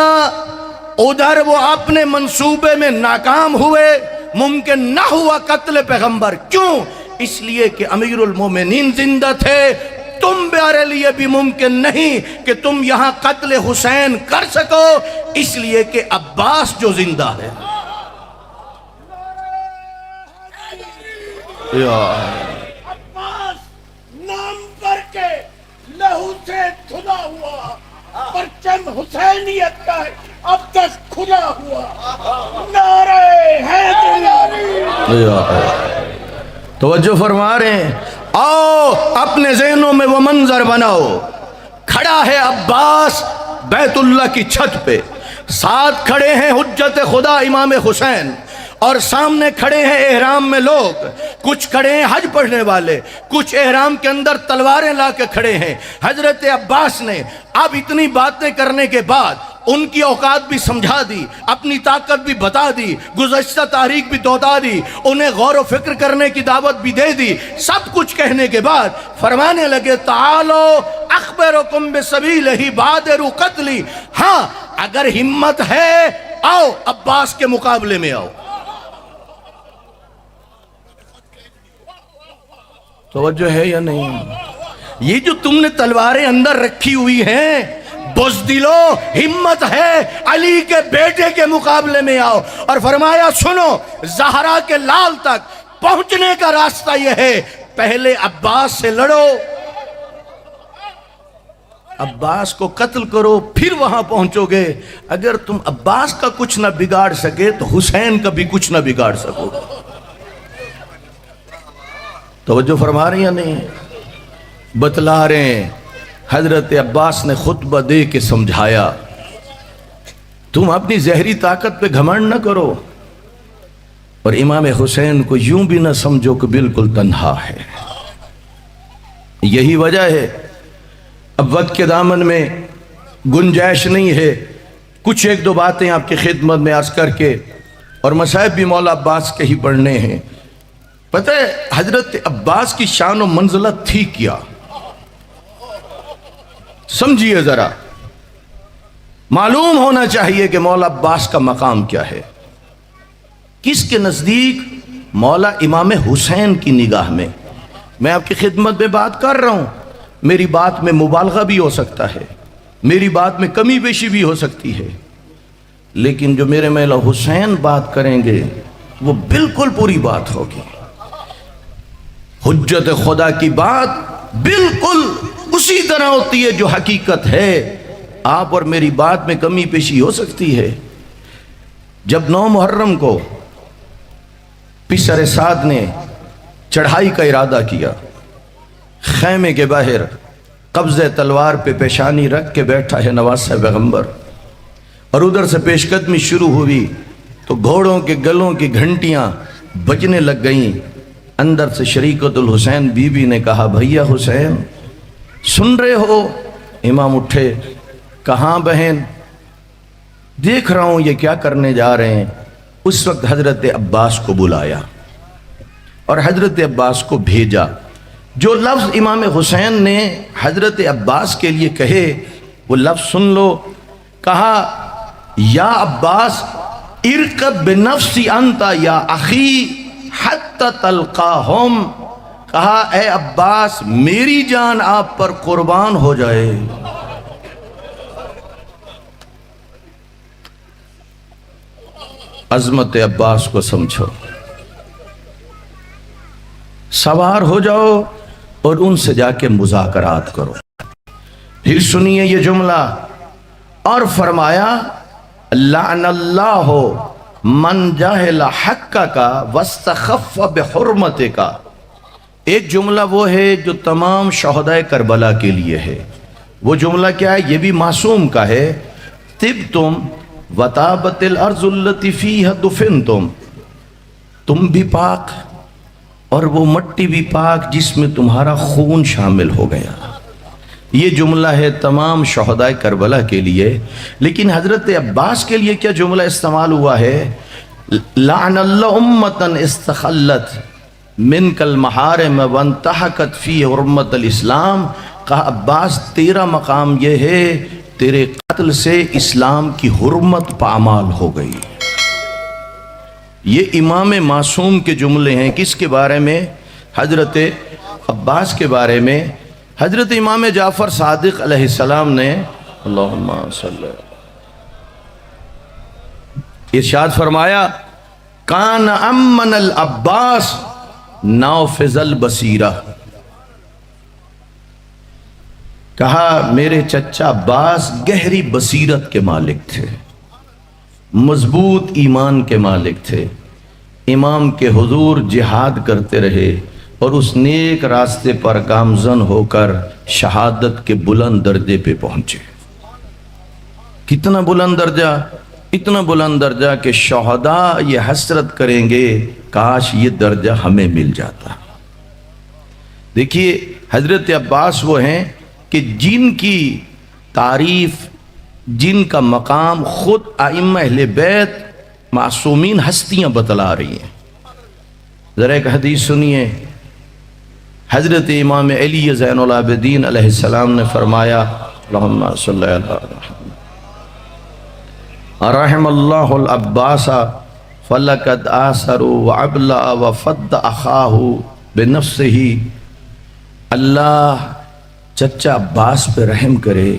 ادھر وہ اپنے منصوبے میں ناکام ہوئے، ممکن نہ ہوا قتل پیغمبر۔ کیوں؟ اس لیے کہ امیر المومنین زندہ تھے۔ تم میرے لیے بھی ممکن نہیں کہ تم یہاں قتل حسین کر سکو، اس لیے کہ عباس جو زندہ ہے۔ عباس نام پر کے لہو سے دھلا ہوا، پرچم حسینیت کا ہے اب تک کھلا ہوا۔ نعرہ حیدری۔ توجہ فرما رہے ہیں، آؤ اپنے ذہنوں میں وہ منظر بناؤ، کھڑا ہے عباس بیت اللہ کی چھت پہ، ساتھ کھڑے ہیں حجت خدا امام حسین، اور سامنے کھڑے ہیں احرام میں لوگ، کچھ کھڑے ہیں حج پڑھنے والے، کچھ احرام کے اندر تلواریں لا کے کھڑے ہیں۔ حضرت عباس نے اب اتنی باتیں کرنے کے بعد ان کی اوقات بھی سمجھا دی، اپنی طاقت بھی بتا دی، گزشتہ تاریخ بھی دوہرا دی، انہیں غور و فکر کرنے کی دعوت بھی دے دی۔ سب کچھ کہنے کے بعد فرمانے لگے تعالو اخبرکم بسبیلہ بادروا قتلی۔ ہاں اگر ہمت ہے آؤ عباس کے مقابلے میں آؤ۔ توجہ ہے یا نہیں؟ یہ جو تم نے تلواریں اندر رکھی ہوئی ہیں، بزدلو ہمت ہے علی کے بیٹے کے مقابلے میں آؤ۔ اور فرمایا سنو، زہرا کے لال تک پہنچنے کا راستہ یہ ہے، پہلے عباس سے لڑو، عباس کو قتل کرو، پھر وہاں پہنچو گے۔ اگر تم عباس کا کچھ نہ بگاڑ سکے تو حسین کا بھی کچھ نہ بگاڑ سکو گے۔ توجہ فرما رہے ہیں یا نہیں؟ بتلا رہے ہیں، حضرت عباس نے خطبہ دے کے سمجھایا تم اپنی زہری طاقت پہ گھمنڈ نہ کرو، اور امام حسین کو یوں بھی نہ سمجھو کہ بالکل تنہا ہے۔ یہی وجہ ہے اب وقت کے دامن میں گنجائش نہیں ہے، کچھ ایک دو باتیں آپ کی خدمت میں عرض کر کے، اور مصائب بھی مولا عباس کے ہی پڑھنے ہیں۔ پتہ ہے حضرت عباس کی شان و منزلت تھی کیا؟ سمجھیے ذرا، معلوم ہونا چاہیے کہ مولا عباس کا مقام کیا ہے۔ کس کے نزدیک؟ مولا امام حسین کی نگاہ میں۔ میں آپ کی خدمت میں بات کر رہا ہوں، میری بات میں مبالغہ بھی ہو سکتا ہے، میری بات میں کمی بیشی بھی ہو سکتی ہے، لیکن جو میرے مولا حسین بات کریں گے وہ بالکل پوری بات ہوگی۔ حجت خدا کی بات بالکل اسی طرح ہوتی ہے جو حقیقت ہے۔ آپ اور میری بات میں کمی پیشی ہو سکتی ہے۔ جب 9 محرم کو پسر سعد نے چڑھائی کا ارادہ کیا، خیمے کے باہر قبضہ تلوار پہ پیشانی رکھ کے بیٹھا ہے نواسہ پیغمبر، اور ادھر سے پیش قدمی شروع ہوئی تو گھوڑوں کے گلوں کی گھنٹیاں بجنے لگ گئیں۔ اندر سے شریکت الحسین بی بی نے کہا بھیا حسین سن رہے ہو؟ امام اٹھے، کہاں بہن؟ دیکھ رہا ہوں یہ کیا کرنے جا رہے ہیں۔ اس وقت حضرت عباس کو بلایا اور حضرت عباس کو بھیجا۔ جو لفظ امام حسین نے حضرت عباس کے لیے کہے وہ لفظ سن لو۔ کہا یا عباس ارکب بنفسی انتا یا اخی حتی تلقاہم۔ کہا اے عباس میری جان آپ پر قربان ہو جائے۔ عظمت عباس کو سمجھو، سوار ہو جاؤ اور ان سے جا کے مذاکرات کرو۔ پھر سنیے یہ جملہ، اور فرمایا لعن اللہ من جاہل حق کا واستخف بحرمت کا۔ ایک جملہ وہ ہے جو تمام شہدائے کربلا کے لیے ہے۔ وہ جملہ کیا ہے؟ یہ بھی معصوم کا ہے، طبتم وطابت الارض التي فيها دفنتم۔ تم بھی پاک اور وہ مٹی بھی پاک جس میں تمہارا خون شامل ہو گیا۔ یہ جملہ ہے تمام شہدائے کربلا کے لیے، لیکن حضرت عباس کے لیے کیا جملہ استعمال ہوا ہے؟ لعن اللہ امتن استخلت من کل محارم وانتحکت فی حرمت الاسلام۔ کہا عباس تیرا مقام یہ ہے، تیرے قتل سے اسلام کی حرمت پامال ہو گئی۔ یہ امام معصوم کے جملے ہیں۔ کس کے بارے میں؟ حضرت عباس کے بارے میں۔ حضرت امام جعفر صادق علیہ السلام نے اللہم صلی ارشاد فرمایا، کان امن العباس نافذ البصیرہ۔ کہا میرے چچا عباس گہری بصیرت کے مالک تھے، مضبوط ایمان کے مالک تھے، امام کے حضور جہاد کرتے رہے اور اس نیک راستے پر گامزن ہو کر شہادت کے بلند درجے پہ پہنچے۔ کتنا بلند درجہ؟ اتنا بلند درجہ کہ شہداء یہ حسرت کریں گے کاش یہ درجہ ہمیں مل جاتا۔ دیکھیے حضرت عباس وہ ہیں کہ جن کی تعریف، جن کا مقام خود ائمہ اہل بیت معصومین ہستیاں بتلا رہی ہیں۔ ذرا ایک حدیث سنیے، حضرت امام علی زین العابدین علیہ السلام نے فرمایا، اللہم صلی اللہ علیہ وسلم، رحم اللہ العباس فلقد آثر وابلع وفد اخاہ بنفسہ۔ اللہ چچا عباس پہ رحم کرے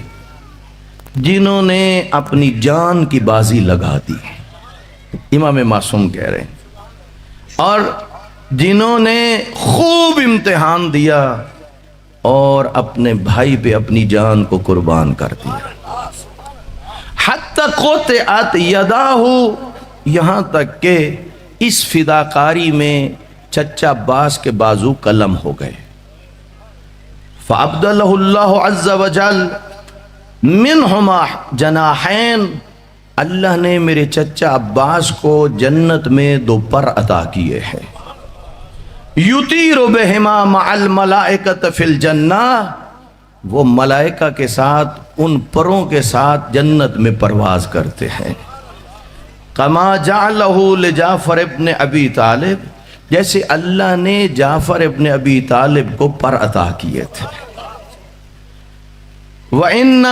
جنہوں نے اپنی جان کی بازی لگا دی، امام معصوم کہہ رہے ہیں، اور جنہوں نے خوب امتحان دیا اور اپنے بھائی پہ اپنی جان کو قربان کر دیا۔ حتی قطعت یداہ، یہاں تک کہ اس فداکاری میں چچا عباس کے بازو قلم ہو گئے۔ فَأَبْدَلَهُ اللَّهُ عَزَّ وَجَلَّ مِنْهُمَا جَنَاحَيْن، اللہ نے میرے چچا عباس کو جنت میں دو پر عطا کیے ہیں۔ یطیر بہما مع الملائکۃ فی الجنہ، وہ ملائکہ کے ساتھ، ان پروں کے ساتھ جنت میں پرواز کرتے ہیں۔ کما جعلہ لجعفر ابن ابی طالب، جیسے اللہ نے جعفر ابن ابی طالب کو پر عطا کیے تھے۔ وَإِنَّ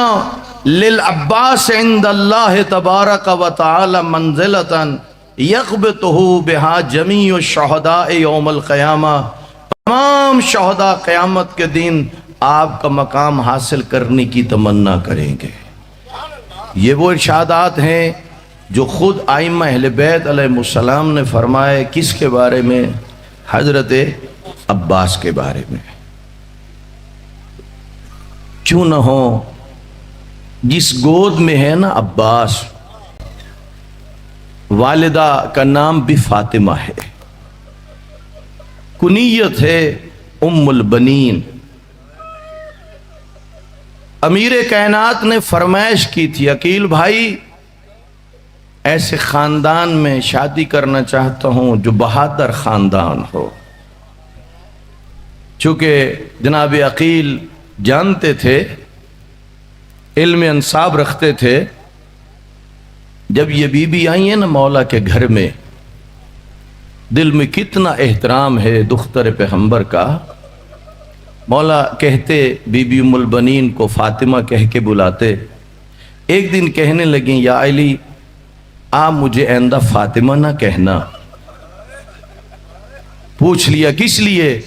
لِلْعَبَّاسِ عِنْدَ اللَّهِ تَبَارَكَ وَتَعَالَى مَنْزِلَةً يَقْبِتُهُ بِهَا جَمِيعُ الشُّهَدَاءِ يَوْمَ الْقِيَامَةِ، تمام شہداء قیامت کے دن آپ کا مقام حاصل کرنے کی تمنا کریں گے۔ یہ وہ ارشادات ہیں جو خود ائمہ اہل بیت علیہ السلام نے فرمائے۔ کس کے بارے میں؟ حضرت عباس کے بارے میں۔ کیوں نہ ہو، جس گود میں ہے نا عباس، والدہ کا نام بھی فاطمہ ہے، کنیت ہے ام البنین۔ امیر کائنات نے فرمائش کی تھی، عقیل بھائی ایسے خاندان میں شادی کرنا چاہتا ہوں جو بہادر خاندان ہو۔ چونکہ جناب عقیل جانتے تھے، علم انصاب رکھتے تھے، جب یہ بی بی آئی ہیں نا مولا کے گھر میں، دل میں کتنا احترام ہے دختر پیغمبر کا۔ مولا کہتے بی بی ام البنین کو فاطمہ کہہ کے بلاتے۔ ایک دن کہنے لگیں، یا علی آپ مجھے آئندہ فاطمہ نہ کہنا۔ پوچھ لیا کس لیے؟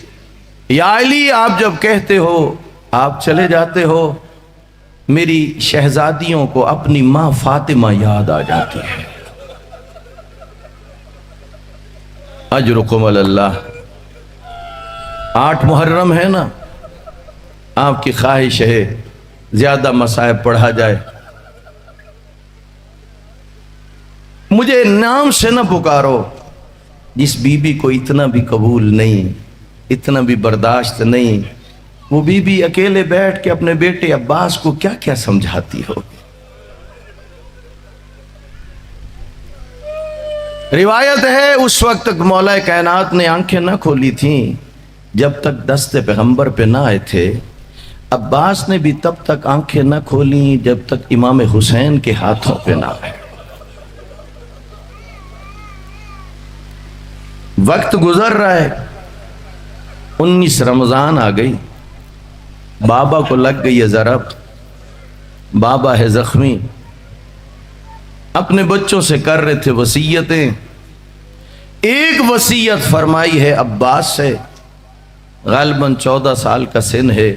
یا علی آپ جب کہتے ہو، آپ چلے جاتے ہو، میری شہزادیوں کو اپنی ماں فاطمہ یاد آ جاتی ہے۔ اجرکم اللہ۔ 8 محرم ہے نا، آپ کی خواہش ہے زیادہ مصائب پڑھا جائے، مجھے نام سے نہ پکارو۔ جس بی بی کو اتنا بھی قبول نہیں، اتنا بھی برداشت نہیں، وہ بی بی اکیلے بیٹھ کے اپنے بیٹے عباس کو کیا کیا سمجھاتی ہو۔ روایت ہے اس وقت تک مولا کائنات نے آنکھیں نہ کھولی تھیں جب تک دست پیغمبر پہ نہ آئے تھے۔ عباس نے بھی تب تک آنکھیں نہ کھولیں جب تک امام حسین کے ہاتھوں پہ نہ آئے۔ وقت گزر رہا ہے، 19 رمضان آ گئی، بابا کو لگ گئی ہے ضرب، بابا ہے زخمی، اپنے بچوں سے کر رہے تھے وصیتیں۔ ایک وصیت فرمائی ہے عباس سے، غالباً 14 سال کا سن ہے،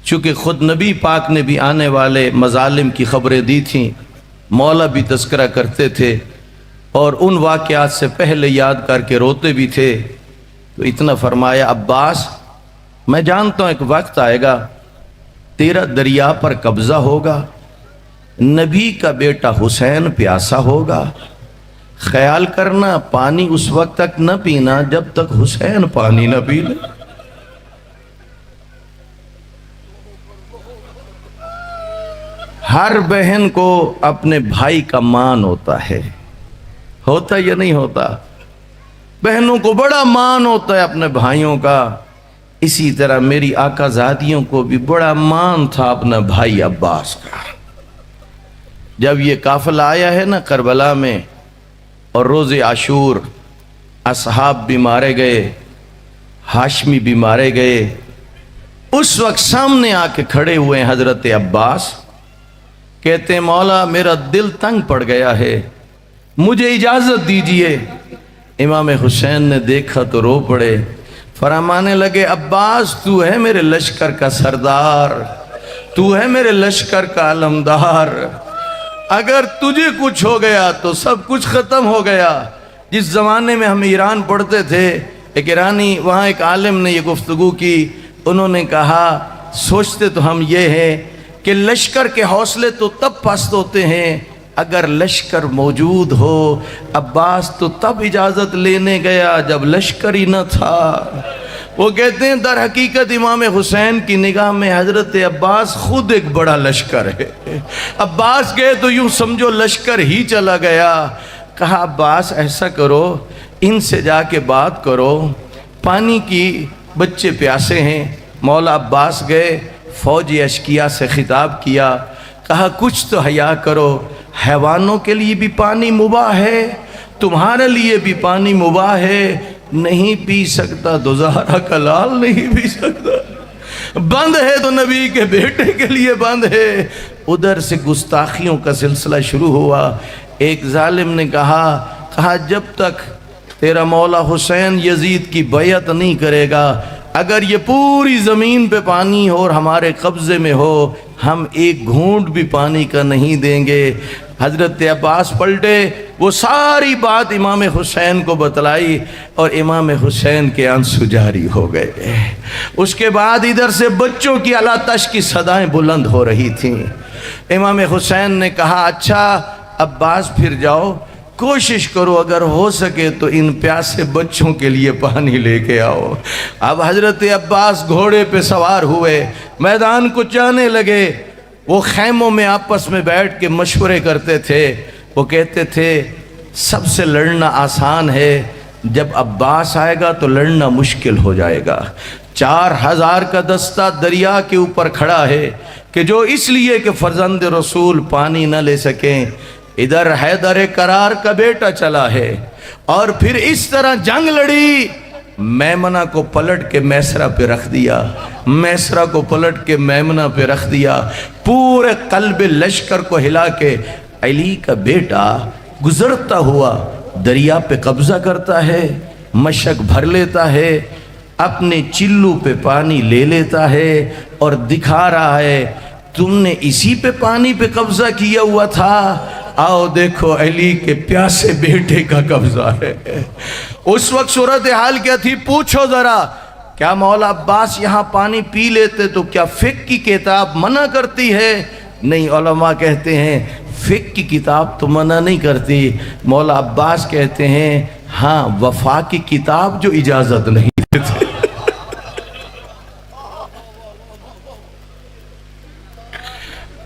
چونکہ خود نبی پاک نے بھی آنے والے مظالم کی خبریں دی تھیں، مولا بھی تذکرہ کرتے تھے اور ان واقعات سے پہلے یاد کر کے روتے بھی تھے۔ تو اتنا فرمایا، عباس میں جانتا ہوں ایک وقت آئے گا تیرا دریا پر قبضہ ہوگا، نبی کا بیٹا حسین پیاسا ہوگا، خیال کرنا پانی اس وقت تک نہ پینا جب تک حسین پانی نہ پی لے۔ ہر بہن کو اپنے بھائی کا مان ہوتا ہے، ہوتا یا نہیں ہوتا؟ بہنوں کو بڑا مان ہوتا ہے اپنے بھائیوں کا، اسی طرح میری آقا زادیوں کو بھی بڑا مان تھا اپنا بھائی عباس کا۔ جب یہ قافلہ آیا ہے نا کربلا میں اور روز عاشور اصحاب بھی مارے گئے، ہاشمی بھی مارے گئے، اس وقت سامنے آ کے کھڑے ہوئے ہیں حضرت عباس، کہتے ہیں مولا میرا دل تنگ پڑ گیا ہے، مجھے اجازت دیجئے۔ امام حسین نے دیکھا تو رو پڑے، فرمانے لگے عباس تو ہے میرے لشکر کا سردار، تو ہے میرے لشکر کا علمدار، اگر تجھے کچھ ہو گیا تو سب کچھ ختم ہو گیا۔ جس زمانے میں ہم ایران پڑھتے تھے، ایک ایرانی وہاں ایک عالم نے یہ گفتگو کی، انہوں نے کہا سوچتے تو ہم یہ ہیں کہ لشکر کے حوصلے تو تب پست ہوتے ہیں اگر لشکر موجود ہو۔ عباس تو تب اجازت لینے گیا جب لشکر ہی نہ تھا۔ وہ کہتے ہیں در حقیقت امام حسین کی نگاہ میں حضرت عباس خود ایک بڑا لشکر ہے۔ عباس گئے تو یوں سمجھو لشکر ہی چلا گیا۔ کہا عباس ایسا کرو، ان سے جا کے بات کرو، پانی کی بچے پیاسے ہیں۔ مولا عباس گئے، فوج اشکیا سے خطاب کیا، کہا کچھ تو حیا کرو، حیوانوں کے لیے بھی پانی مباح ہے، تمہارے لیے بھی پانی مباح ہے، نہیں پی سکتا تو زہرا کا لال نہیں پی سکتا، بند ہے تو نبی کے بیٹے کے لیے بند ہے۔ ادھر سے گستاخیوں کا سلسلہ شروع ہوا۔ ایک ظالم نے کہا جب تک تیرا مولا حسین یزید کی بیعت نہیں کرے گا، اگر یہ پوری زمین پہ پانی ہو اور ہمارے قبضے میں ہو، ہم ایک گھونٹ بھی پانی کا نہیں دیں گے۔ حضرت عباس پلٹے، وہ ساری بات امام حسین کو بتلائی اور امام حسین کے آنسو جاری ہو گئے۔ اس کے بعد ادھر سے بچوں کی علاتش کی صدائیں بلند ہو رہی تھیں۔ امام حسین نے کہا اچھا عباس پھر جاؤ، کوشش کرو اگر ہو سکے تو ان پیاسے بچوں کے لیے پانی لے کے آؤ۔ اب حضرت عباس گھوڑے پہ سوار ہوئے، میدان کو جانے لگے۔ وہ خیموں میں آپس میں بیٹھ کے مشورے کرتے تھے۔ وہ کہتے تھے سب سے لڑنا آسان ہے، جب عباس آئے گا تو لڑنا مشکل ہو جائے گا۔ 4000 کا دستہ دریا کے اوپر کھڑا ہے کہ جو اس لیے کہ فرزند رسول پانی نہ لے سکیں، ادھر حیدر کرار کا بیٹا چلا ہے، اور پھر اس طرح جنگ لڑی، میمنہ کو پلٹ کے میسرہ پہ رکھ دیا، میسرہ کو پلٹ کے میمنہ پہ رکھ دیا، پورے قلب لشکر کو ہلا کے علی کا بیٹا گزرتا ہوا دریا پہ قبضہ کرتا ہے، مشک بھر لیتا ہے، اپنے چلو پہ پانی لے لیتا ہے اور دکھا رہا ہے تم نے اسی پہ پانی پہ قبضہ کیا ہوا تھا، آؤ دیکھو علی کے پیاسے بیٹے کا قبضہ ہے۔ اس وقت صورتحال کیا تھی پوچھو ذرا، کیا مولا عباس یہاں پانی پی لیتے تو کیا فقہ کی کتاب منع کرتی ہے؟ نہیں، علماء کہتے ہیں فقہ کی کتاب تو منع نہیں کرتی، مولا عباس کہتے ہیں ہاں وفا کی کتاب جو اجازت نہیں دیتے۔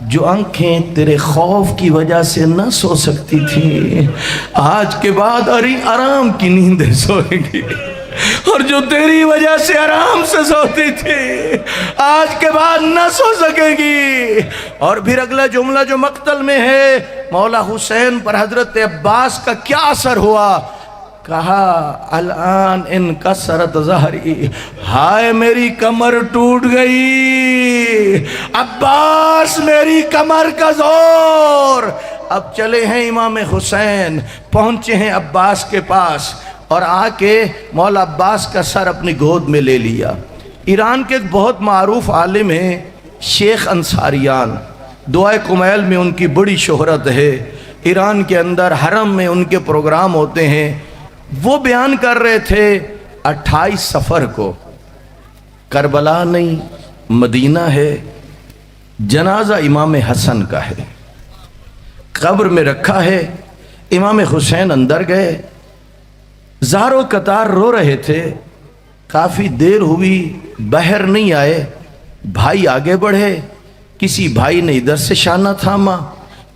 جو آنکھیں تیرے خوف کی وجہ سے نہ سو سکتی تھی، آج کے بعد آرام کی نیندیں سوئیں گی، اور جو تیری وجہ سے آرام سے سوتی تھی آج کے بعد نہ سو سکے گی۔ اور پھر اگلا جملہ جو مقتل میں ہے، مولا حسین پر حضرت عباس کا کیا اثر ہوا؟ کہا الان ان کسرت ظہری، ہائے میری کمر ٹوٹ گئی، عباس میری کمر کا زور۔ اب چلے ہیں امام حسین، پہنچے ہیں عباس کے پاس، اور آ کے مولا عباس کا سر اپنی گود میں لے لیا۔ ایران کے ایک بہت معروف عالم ہیں شیخ انصاریان، دعائے کمیل میں ان کی بڑی شہرت ہے، ایران کے اندر حرم میں ان کے پروگرام ہوتے ہیں۔ وہ بیان کر رہے تھے 28 صفر کو کربلا نہیں مدینہ ہے، جنازہ امام حسن کا ہے، قبر میں رکھا ہے۔ امام حسین اندر گئے، زارو قطار رو رہے تھے، کافی دیر ہوئی باہر نہیں آئے۔ بھائی آگے بڑھے، کسی بھائی نے ادھر سے شانہ تھاما،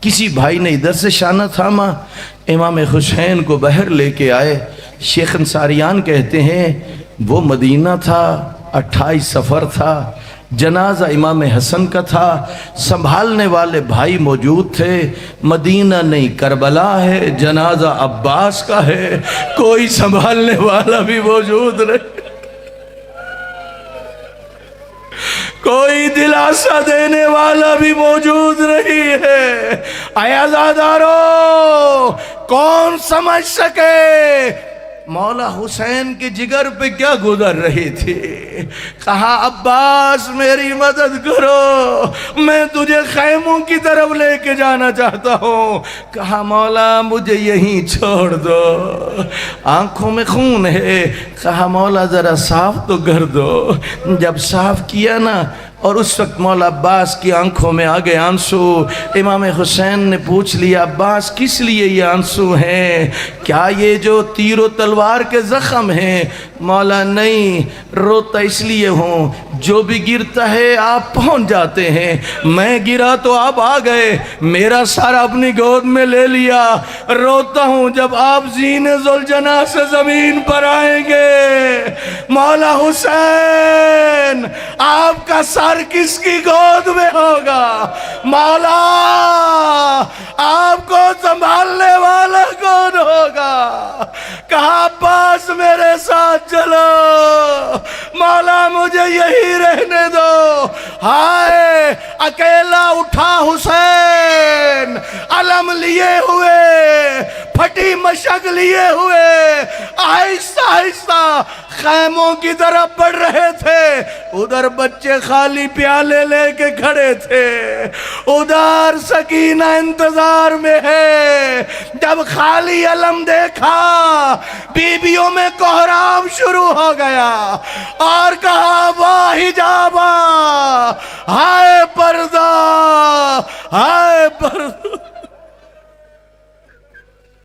کسی بھائی نے ادھر سے شانہ تھاما، امام حسین کو باہر لے کے آئے۔ شیخ انصاریان کہتے ہیں وہ مدینہ تھا، 28 صفر تھا، جنازہ امام حسن کا تھا، سنبھالنے والے بھائی موجود تھے۔ مدینہ نہیں کربلا ہے، جنازہ عباس کا ہے، کوئی سنبھالنے والا بھی موجود نہیں، کوئی دلاسا دینے والا بھی موجود نہیں ہے۔ اے عزادارو، کون سمجھ سکے مولا حسین کے جگر پہ کیا گزر رہی تھی؟ کہا عباس میری مدد کرو، میں تجھے خیموں کی طرف لے کے جانا چاہتا ہوں۔ کہا مولا مجھے یہیں چھوڑ دو، آنکھوں میں خون ہے۔ کہا مولا ذرا صاف تو کر دو۔ جب صاف کیا نا، اور اس وقت مولا عباس کی آنکھوں میں آگے آنسو۔ امام حسین نے پوچھ لیا عباس کس لیے یہ آنسو ہیں؟ کیا یہ جو تیر و تلوار کے زخم ہیں؟ مولا نہیں، روتا اس لیے ہوں جو بھی گرتا ہے آپ پہنچ جاتے ہیں، میں گرا تو آپ آ گئے، میرا سر اپنی گود میں لے لیا، روتا ہوں جب آپ زین ذوالجناح سے زمین پر آئیں گے۔ مولا حسین آپ کا سر کس کی گود میں ہوگا؟ مولا آپ کو سنبھالنے والا کون ہوگا؟ کہا عباس میرے ساتھ چلو، مولا مجھے یہی رہنے دو۔ ہائے اکیلا اٹھا حسین، علم لیے ہوئے، پھٹی مشک لیے ہوئے، آہستہ آہستہ خیموں کی طرف بڑھ رہے تھے۔ ادھر بچے خالی پیالے لے کے کھڑے تھے، ادھر سکینہ انتظار میں ہے۔ جب خالی علم دیکھا، بیویوں میں کوہرام شروع ہو گیا، اور کہا واہ حجابہ، ہائے پردہ، ہائے پردہ۔